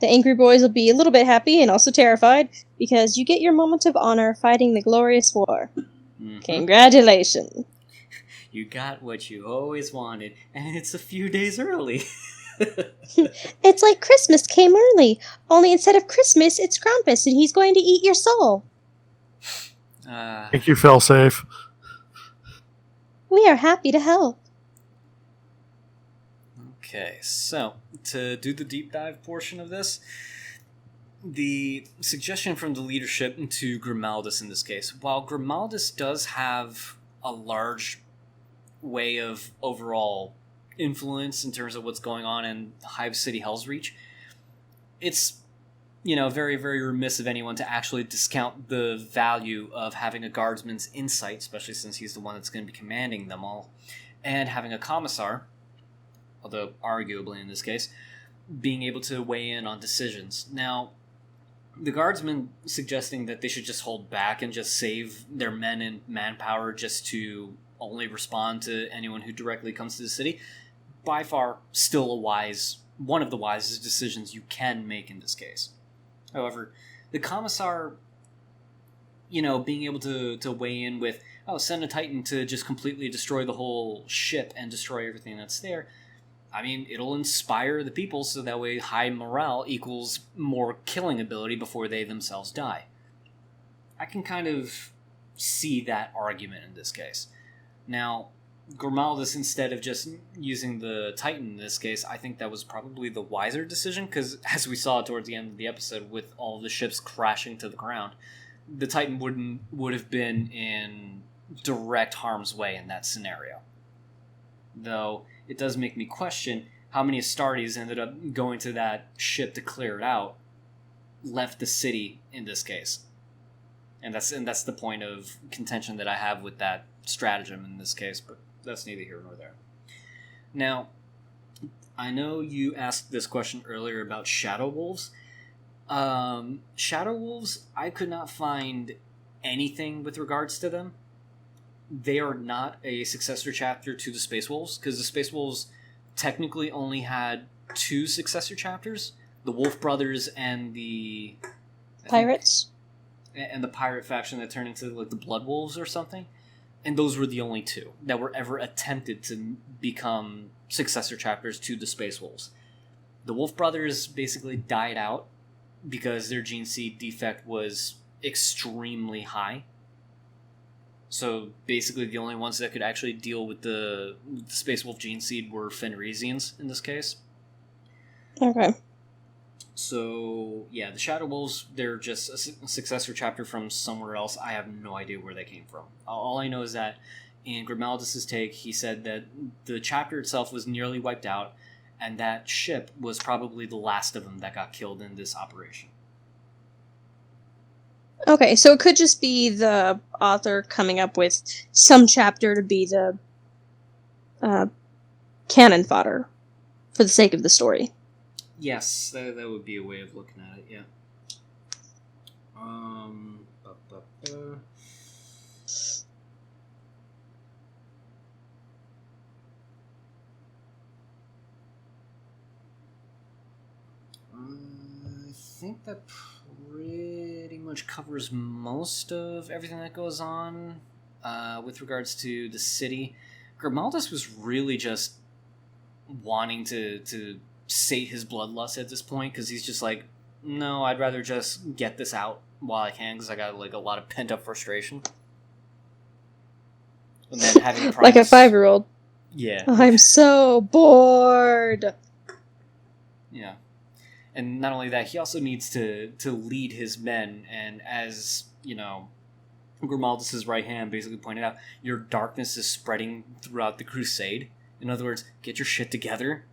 angry boys will be a little bit happy and also terrified because you get your moment of honor fighting the glorious war. Mm-hmm. Congratulations. You got what you always wanted, and it's a few days early. It's like Christmas came early, only instead of Christmas, it's Krampus, and he's going to eat your soul. Thank you, fell safe. We are happy to help. Okay, so to do the deep dive portion of this, the suggestion from the leadership to Grimaldus in this case, while Grimaldus does have a large way of overall influence in terms of what's going on in Hive City Helsreach, it's, very, very remiss of anyone to actually discount the value of having a guardsman's insight, especially since he's the one that's going to be commanding them all, and having a commissar, although arguably in this case, being able to weigh in on decisions. Now, the guardsmen suggesting that they should just hold back and just save their men and manpower just to only respond to anyone who directly comes to the city, by far still one of the wisest decisions you can make in this case. However, the commissar, being able to weigh in with, send a Titan to just completely destroy the whole ship and destroy everything that's there, I mean, it'll inspire the people so that way high morale equals more killing ability before they themselves die. I can kind of see that argument in this case. Now, Grimaldus, instead of just using the Titan in this case, I think that was probably the wiser decision, because as we saw towards the end of the episode with all the ships crashing to the ground, the Titan would have been in direct harm's way in that scenario. Though, it does make me question how many Astartes ended up going to that ship to clear it out, left the city in this case. And that's the point of contention that I have with that stratagem in this case, but that's neither here nor there. Now, I know you asked this question earlier about Shadow Wolves. Shadow Wolves, I could not find anything with regards to them. they are not a successor chapter to the Space Wolves, because the Space Wolves technically only had 2 successor chapters: the Wolf Brothers and the Pirates, and the pirate faction that turned into like the Blood Wolves or something. And those were the only 2 that were ever attempted to become successor chapters to the Space Wolves. The Wolf Brothers basically died out because their gene seed defect was extremely high. So basically the only ones that could actually deal with the Space Wolf gene seed were Fenrisians in this case. Okay. So, yeah, the Shadow Wolves, they're just a successor chapter from somewhere else. I have no idea where they came from. All I know is that in Grimaldus' take, he said that the chapter itself was nearly wiped out, and that ship was probably the last of them that got killed in this operation. Okay, so it could just be the author coming up with some chapter to be the cannon fodder for the sake of the story. Yes, that would be a way of looking at it, yeah. I think that pretty much covers most of everything that goes on with regards to the city. Grimaldus was really just wanting to sate his bloodlust at this point, because he's just like, no, I'd rather just get this out while I can, because I got like a lot of pent up frustration. And then having like a 5-year-old. Yeah. I'm so bored. Yeah. And not only that, he also needs to lead his men, and as, you know, Grimaldus' right hand basically pointed out, your darkness is spreading throughout the crusade. In other words, get your shit together.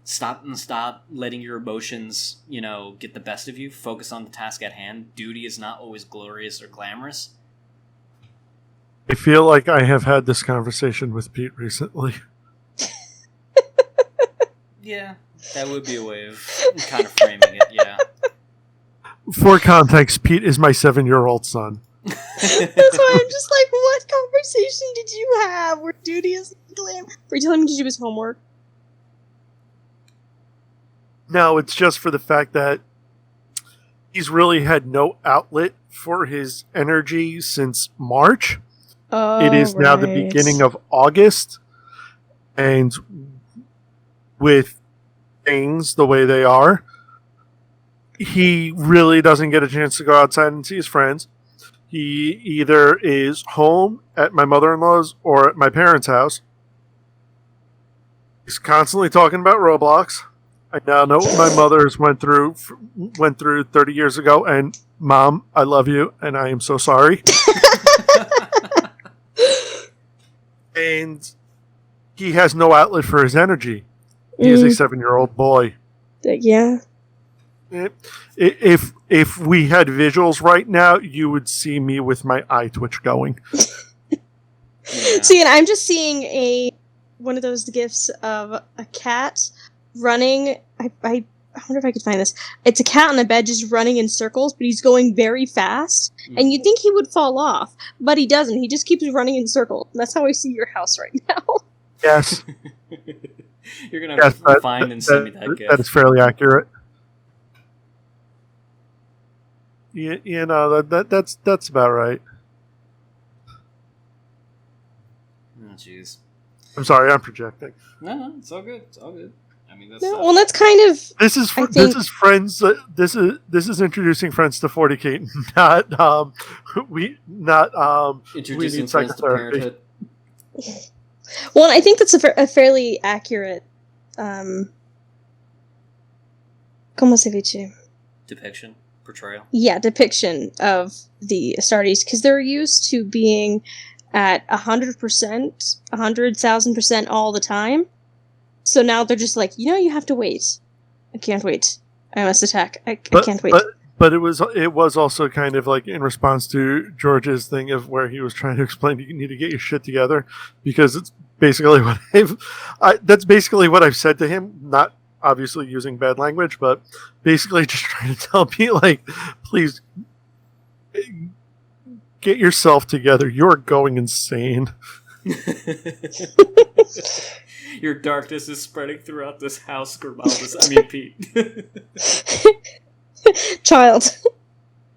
Stop letting your emotions, you know, get the best of you. Focus on the task at hand. Duty is not always glorious or glamorous. I feel like I have had this conversation with Pete recently. Yeah, that would be a way of kind of framing it, yeah. For context, Pete is my 7-year-old son. That's why I'm just like, what conversation did you have where duty is glam? Were you telling me to do his homework? No, it's just for the fact that he's really had no outlet for his energy since March. Oh, it is now the beginning of August, and with things the way they are, he really doesn't get a chance to go outside and see his friends. He either is home at my mother-in-law's or at my parents' house. He's constantly talking about Roblox. I now know what my mother's went through 30 years ago, and Mom, I love you, and I am so sorry. And he has no outlet for his energy. He is a 7-year-old boy. Yeah. If we had visuals right now, you would see me with my eye twitch going. Yeah. See, and I'm just seeing one of those gifs of a cat running. I wonder if I could find this. It's a cat on a bed just running in circles, but he's going very fast. And you'd think he would fall off, but he doesn't. He just keeps running in circles. And that's how I see your house right now. Yes. You're going to have to find and send me that gift. That is fairly accurate. You know, that's about right. Oh, jeez. I'm sorry, I'm projecting. No, it's all good. It's all good. I mean, that's well, that's kind of. This is friends. This is introducing friends to 40K, not introducing friends to parenthood. Well, I think that's a fairly accurate. ¿Cómo se dice? Depiction, portrayal. Yeah, depiction of the Astartes, because they're used to being at 100%, 100,000% all the time. So now they're just like, you have to wait. I can't wait. I must attack. I can't wait. But it was also kind of like in response to George's thing of where he was trying to explain you need to get your shit together, because it's basically what that's basically what I've said to him. Not obviously using bad language, but basically just trying to tell me, like, please get yourself together. You're going insane. Your darkness is spreading throughout this house, Grimaldus. I mean, Pete. Child.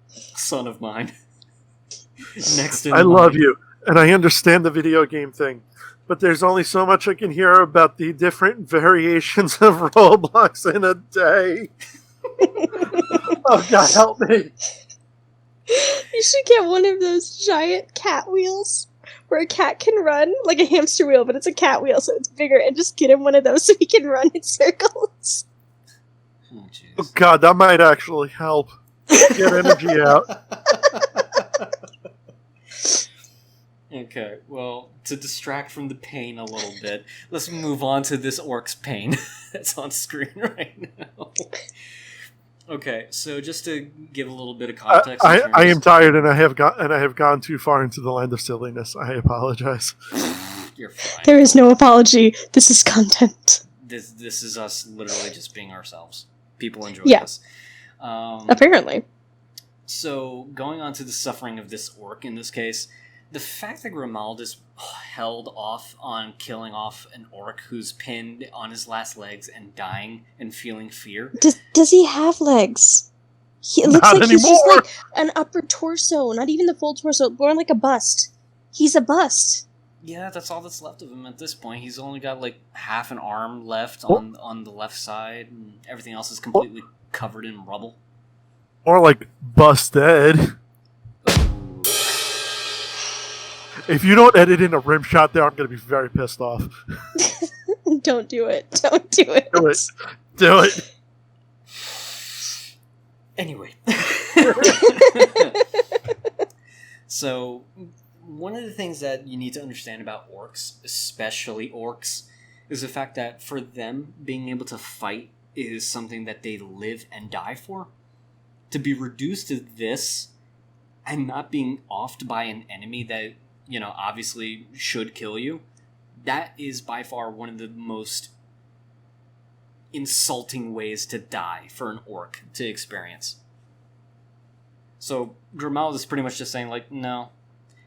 Son of mine. Next in I line. love you, and I understand the video game thing, but there's only so much I can hear about the different variations of Roblox in a day. Oh, God, help me. You should get one of those giant cat wheels where a cat can run, like a hamster wheel, but it's a cat wheel, so it's bigger, and just get him one of those so he can run in circles. Oh, jeez. Oh, God, that might actually help. Get energy out. Okay, well, to distract from the pain a little bit, let's move on to this orc's pain that's on screen right now. Okay, so just to give a little bit of context, I am tired, and I have gone too far into the land of silliness. I apologize. You're fine. There is no apology. This is content. This is us literally just being ourselves. People enjoy this. Apparently. So, going on to the suffering of this orc in this case, the fact that Grimaldus held off on killing off an orc who's pinned on his last legs and dying and feeling fear. Does he have legs? It looks Not like he's just anymore. like an upper torso, not even the full torso, more like a bust. He's a bust. Yeah, that's all that's left of him at this point. He's only got like half an arm left on the left side, and everything else is completely covered in rubble. Or like busted. If you don't edit in a rim shot there, I'm going to be very pissed off. Don't do it. Don't do it. Do it. Do it. Anyway. So, one of the things that you need to understand about orcs, especially orcs, is the fact that for them, being able to fight is something that they live and die for. To be reduced to this, and not being offed by an enemy that, you know, obviously should kill you, that is by far one of the most insulting ways to die for an orc to experience. So, Grimald is pretty much just saying, like, no.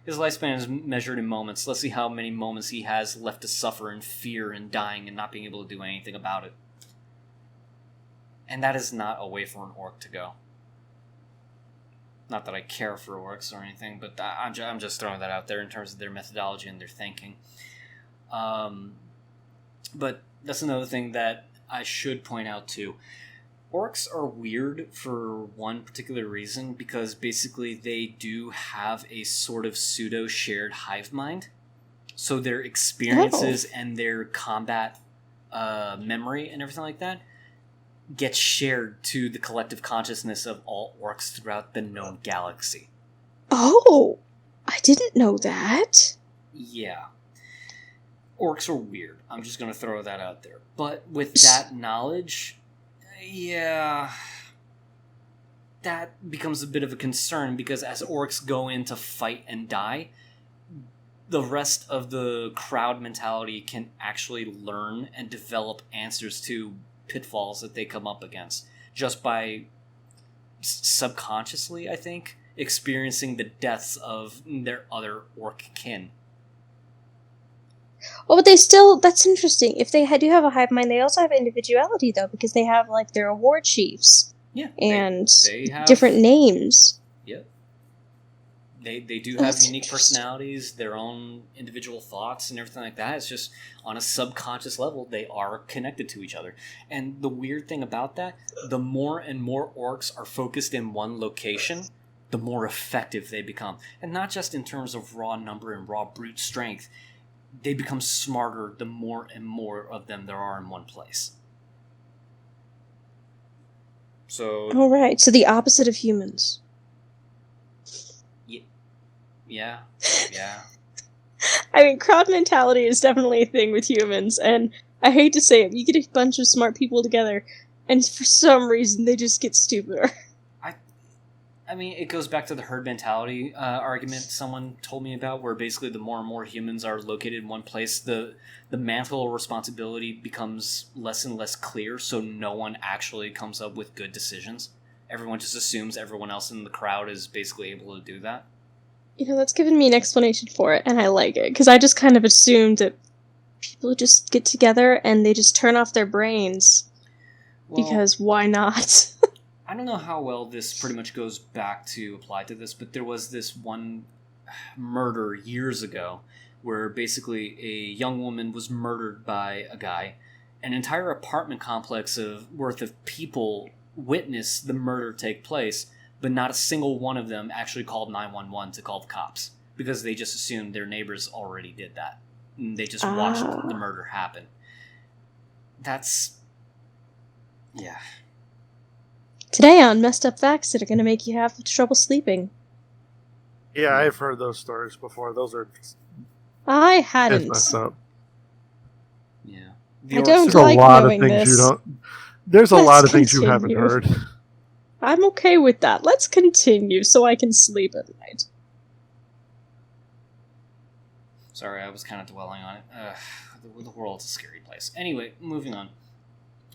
His lifespan is measured in moments. Let's see how many moments he has left to suffer in fear and dying and not being able to do anything about it. And that is not a way for an orc to go. Not that I care for orcs or anything, but I'm just throwing that out there in terms of their methodology and their thinking. But that's another thing that I should point out too. Orcs are weird for one particular reason, because basically they do have a sort of pseudo-shared hive mind. So their experiences and their combat memory and everything like that gets shared to the collective consciousness of all orcs throughout the known galaxy. Oh, I didn't know that. Yeah. Orcs are weird. I'm just going to throw that out there. But with that knowledge, yeah, that becomes a bit of a concern, because as orcs go in to fight and die, the rest of the crowd mentality can actually learn and develop answers to pitfalls that they come up against just by subconsciously, I think, experiencing the deaths of their other orc kin. Oh, but they still, that's interesting. If they do have a hive mind, they also have individuality, though, because they have, like, their war chiefs. Yeah. And they have different names. Yep. They do have unique personalities, their own individual thoughts and everything like that. It's just on a subconscious level, they are connected to each other. And the weird thing about that, the more and more orcs are focused in one location, the more effective they become. And not just in terms of raw number and raw brute strength. They become smarter the more and more of them there are in one place. So... All right, so the opposite of humans. Yeah. I mean, crowd mentality is definitely a thing with humans, and I hate to say it, you get a bunch of smart people together, and for some reason they just get stupider. I mean, it goes back to the herd mentality argument someone told me about, where basically the more and more humans are located in one place, the mantle of responsibility becomes less and less clear, so no one actually comes up with good decisions. Everyone just assumes everyone else in the crowd is basically able to do that. that's given me an explanation for it, and I like it, because I just kind of assumed that people just get together and they just turn off their brains, because why not? I don't know how well this pretty much goes back to apply to this, but there was this one murder years ago where basically a young woman was murdered by a guy. An entire apartment complex worth of people witnessed the murder take place, but not a single one of them actually called 911 to call the cops, because they just assumed their neighbors already did that. And they just watched the murder happen. That's... yeah. Today on Messed Up Facts that are going to make you have trouble sleeping. Yeah, I've heard those stories before. Those are... I hadn't. Messed up. Yeah. I don't like knowing this. There's a lot of things you haven't heard. I'm okay with that. Let's continue so I can sleep at night. Sorry, I was kind of dwelling on it. The world's a scary place. Anyway, moving on.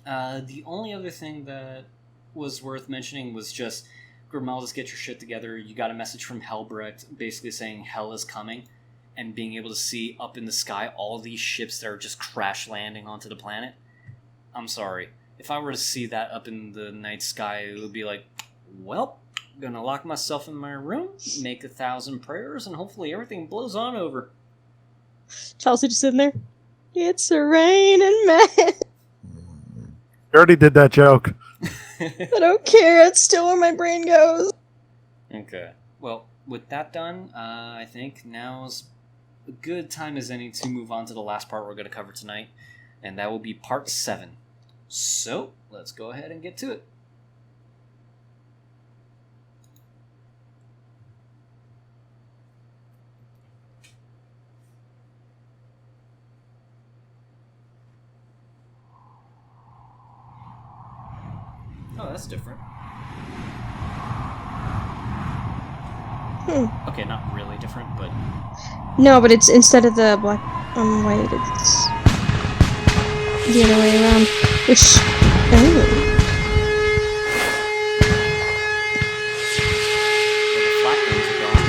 The only other thing that was worth mentioning was just, Grimaldus, get your shit together. You got a message from Helbrecht basically saying hell is coming, and being able to see up in the sky all these ships that are just crash landing onto the planet. I'm sorry. If I were to see that up in the night sky, it would be like, well, gonna lock myself in my room, make 1,000 prayers, and hopefully everything blows on over. Chelsea just sitting there. It's a raining man. I already did that joke. I don't care. It's still where my brain goes. Okay. Well, with that done, I think now's a good time as any to move on to the last part we're going to cover tonight, and that will be part 7. So, let's go ahead and get to it. Oh, that's different. Okay, not really different, but... No, but it's instead of the black and white, it's the other way around. Which... oh. The flat things are gone.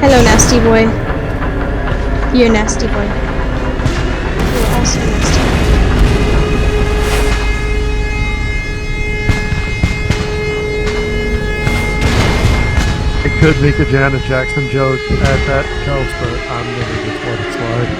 Hello, nasty boy. You're a nasty boy. You're also nasty. I could make a Janet Jackson joke at that joke, but I'm gonna just let it slide.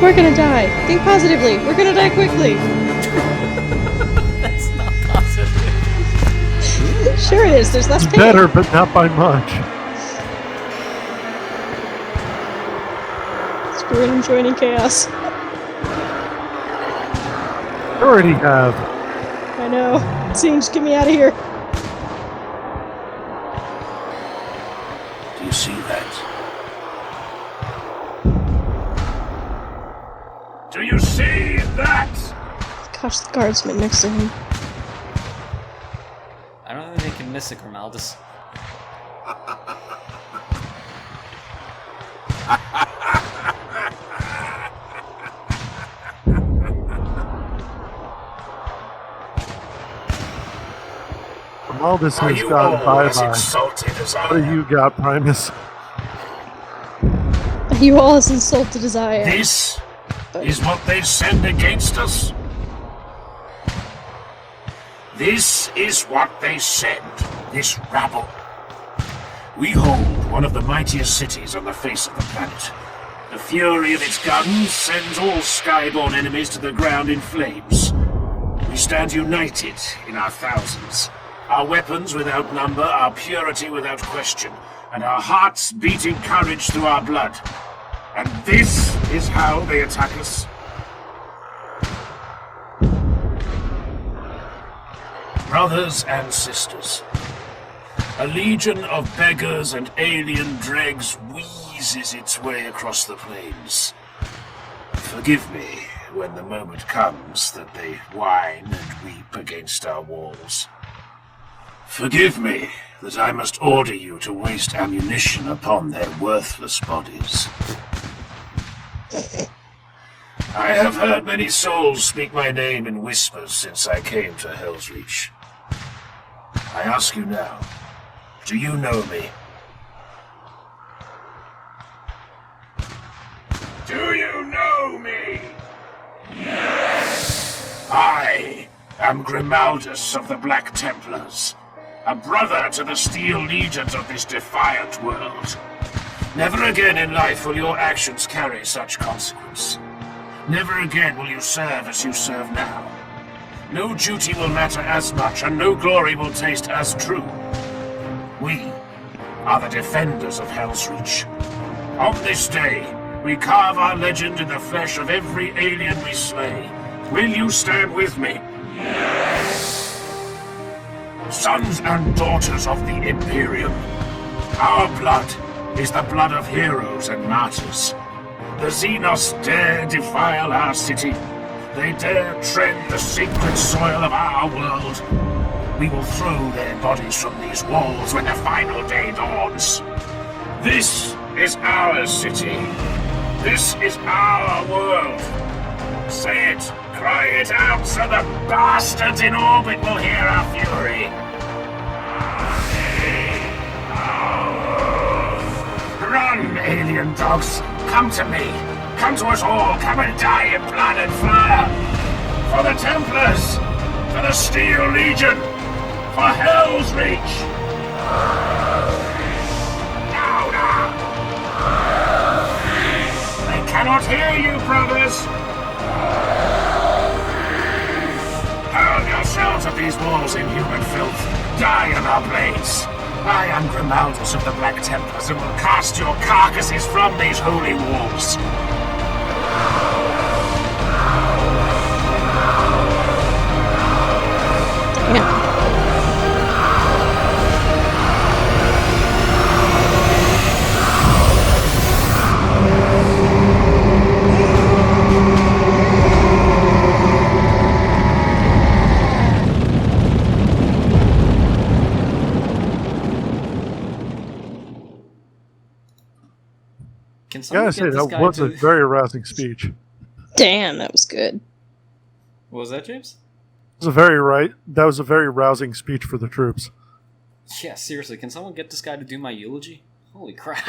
We're gonna die. Think positively. We're gonna die quickly. That's not positive. Sure it is. There's less pain. Better, but not by much. Screw it and joining chaos. I already have. I know. It seems. Get me out of here. Do you see that? Do you see that? Gosh, the guardsman next to him. I don't think they can miss it, Grimaldus. All this Are has you got all as bye-bye. insulted as I What do am? you got, Primus? You all as insulted as I am. This is what they send against us? This is what they send, this rabble. We hold one of the mightiest cities on the face of the planet. The fury of its guns sends all skyborne enemies to the ground in flames. We stand united in our thousands. Our weapons without number, our purity without question, and our hearts beating courage through our blood. And this is how they attack us. Brothers and sisters, a legion of beggars and alien dregs wheezes its way across the plains. Forgive me, when the moment comes that they whine and weep against our walls. Forgive me that I must order you to waste ammunition upon their worthless bodies. I have heard many souls speak my name in whispers since I came to Helsreach. I ask you now, do you know me? Do you know me? Yes! I am Grimaldus of the Black Templars, a brother to the Steel Legions of this defiant world. Never again in life will your actions carry such consequence. Never again will you serve as you serve now. No duty will matter as much, and no glory will taste as true. We are the defenders of Helsreach. On this day, we carve our legend in the flesh of every alien we slay. Will you stand with me? Yes! Sons and daughters of the Imperium, our blood is the blood of heroes and martyrs. The Xenos dare defile our city. They dare tread the sacred soil of our world. We will throw their bodies from these walls when the final day dawns. This is our city. This is our world. Say it, cry it out, so the bastards in orbit will hear our fury. Run, alien dogs. Come to me. Come to us all. Come and die in blood and fire. For the Templars. For the Steel Legion. For Helsreach. Louder. They cannot hear you, brothers. Hurl yourselves at these walls in human filth. Die in our blades. I am Grimaldus of the Black Templars and will cast your carcasses from these holy walls. Yeah, I say that was a very rousing speech. Damn, that was good. What was that, James? That was a very rousing speech for the troops. Yeah, seriously, can someone get this guy to do my eulogy? Holy crap.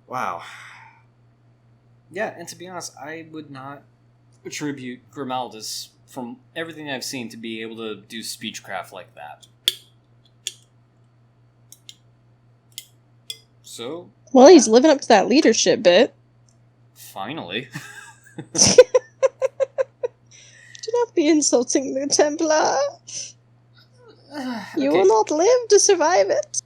Wow. Yeah, and to be honest, I would not attribute Grimaldus, from everything I've seen, to be able to do speechcraft like that. So, well, he's living up to that leadership bit. Finally. Do not be insulting the Templar. You will not live to survive it.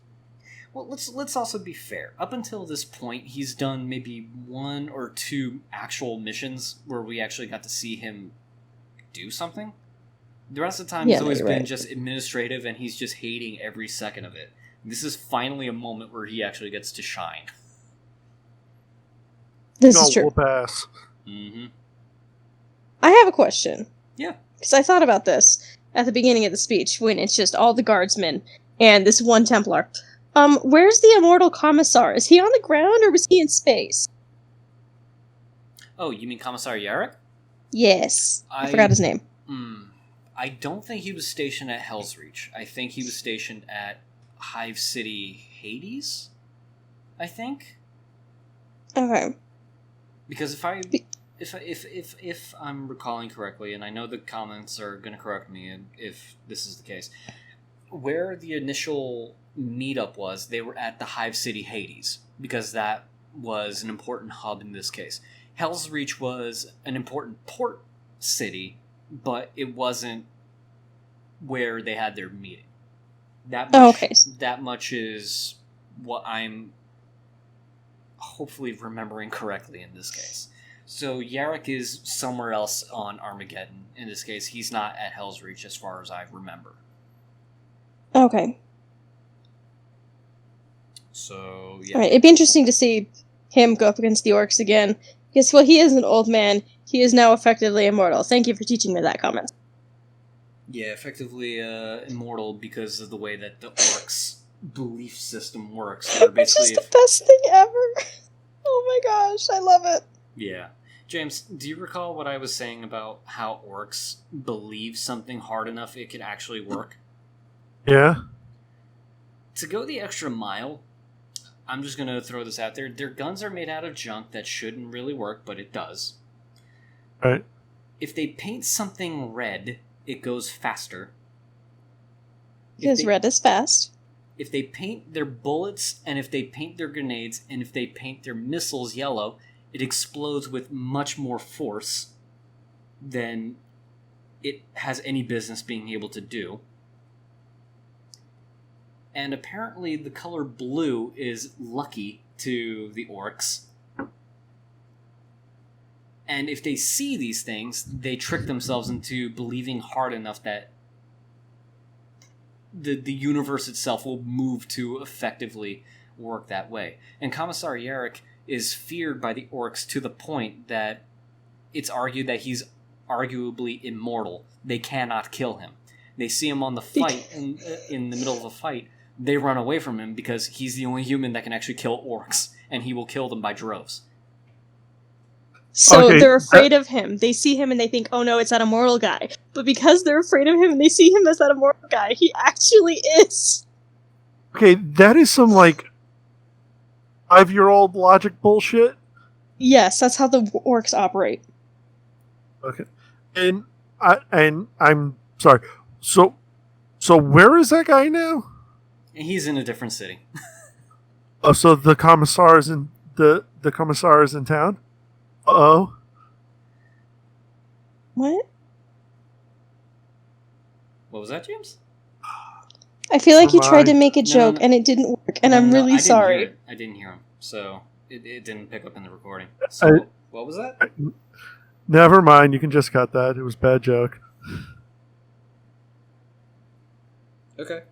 Well, let's also be fair. Up until this point, he's done maybe 1 or 2 actual missions where we actually got to see him do something. The rest of the time, he's always been just administrative, and he's just hating every second of it. This is finally a moment where he actually gets to shine. This is true. Pass. Mm-hmm. I have a question. Yeah. Because I thought about this at the beginning of the speech, when it's just all the guardsmen and this one Templar. Where's the immortal commissar? Is he on the ground, or was he in space? Oh, you mean Commissar Yarrick? Yes. I forgot his name. I don't think he was stationed at Helsreach. I think he was stationed at Hive City, Hades, I think. Okay. Because if I'm recalling correctly, and I know the comments are going to correct me if this is the case, where the initial meetup was, they were at the Hive City, Hades, because that was an important hub in this case. Helsreach was an important port city, but it wasn't where they had their meeting. That much is what I'm hopefully remembering correctly in this case. So Yarrick is somewhere else on Armageddon. In this case, he's not at Helsreach as far as I remember. Okay. So, yeah. Alright, it'd be interesting to see him go up against the orcs again. Because while he is an old man, he is now effectively immortal. Thank you for teaching me that comment. Yeah, effectively immortal because of the way that the orcs' belief system works. It's just the best thing ever. Oh my gosh, I love it. Yeah. James, do you recall what I was saying about how orcs believe something hard enough it could actually work? Yeah. To go the extra mile, I'm just going to throw this out there. Their guns are made out of junk that shouldn't really work, but it does. Right. If they paint something red, it goes faster. Because red is fast. If they paint their bullets, and if they paint their grenades, and if they paint their missiles yellow, it explodes with much more force than it has any business being able to do. And apparently the color blue is lucky to the orcs. And if they see these things, they trick themselves into believing hard enough that the universe itself will move to effectively work that way. And Commissar Yarrick is feared by the orcs to the point that it's argued that he's arguably immortal. They cannot kill him. They see him on the fight, in the middle of a fight, they run away from him because he's the only human that can actually kill orcs, and he will kill them by droves. So they're afraid of him. They see him and they think, oh no, it's that immortal guy. But because they're afraid of him and they see him as that immortal guy, he actually is. Okay, that is some, 5-year-old logic bullshit. Yes, that's how the orcs operate. Okay. And I'm sorry. So where is that guy now? He's in a different city. Oh, so the commissar is in the commissar is in town? Uh-oh. What? What was that, James? I feel like he tried to make a joke and it didn't work, and I'm really sorry. I didn't hear him, so it didn't pick up in the recording. So, what was that? Never mind, you can just cut that. It was a bad joke. Okay.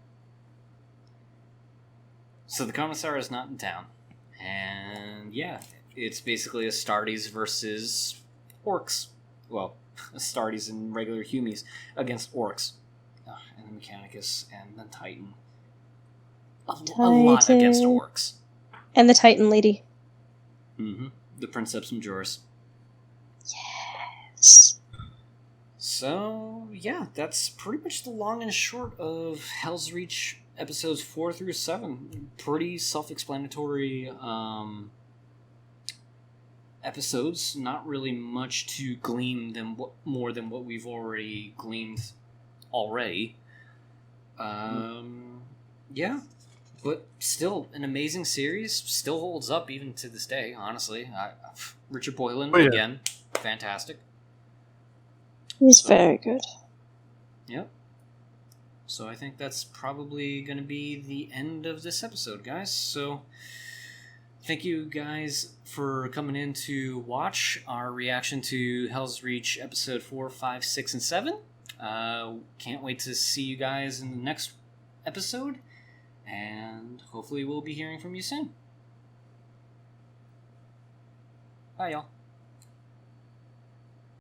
So the commissar is not in town, and yeah, it's basically Astartes versus orcs. Well, Astartes and regular humies against orcs. And the Mechanicus and the Titan. A lot against orcs. And the Titan lady. Mm-hmm. The Princeps Majoris. Yes. So, yeah, that's pretty much the long and short of Helsreach episodes 4 through 7. Pretty self-explanatory episodes. Not really much to glean more than what we've already gleaned already. Yeah, but still an amazing series. Still holds up even to this day, honestly. Richard Boylan, again, fantastic. He's very good. Yep. So I think that's probably going to be the end of this episode, guys. So thank you guys for coming in to watch our reaction to Helsreach episode 4, 5, 6, and 7. Can't wait to see you guys in the next episode, and hopefully we'll be hearing from you soon. Bye, y'all.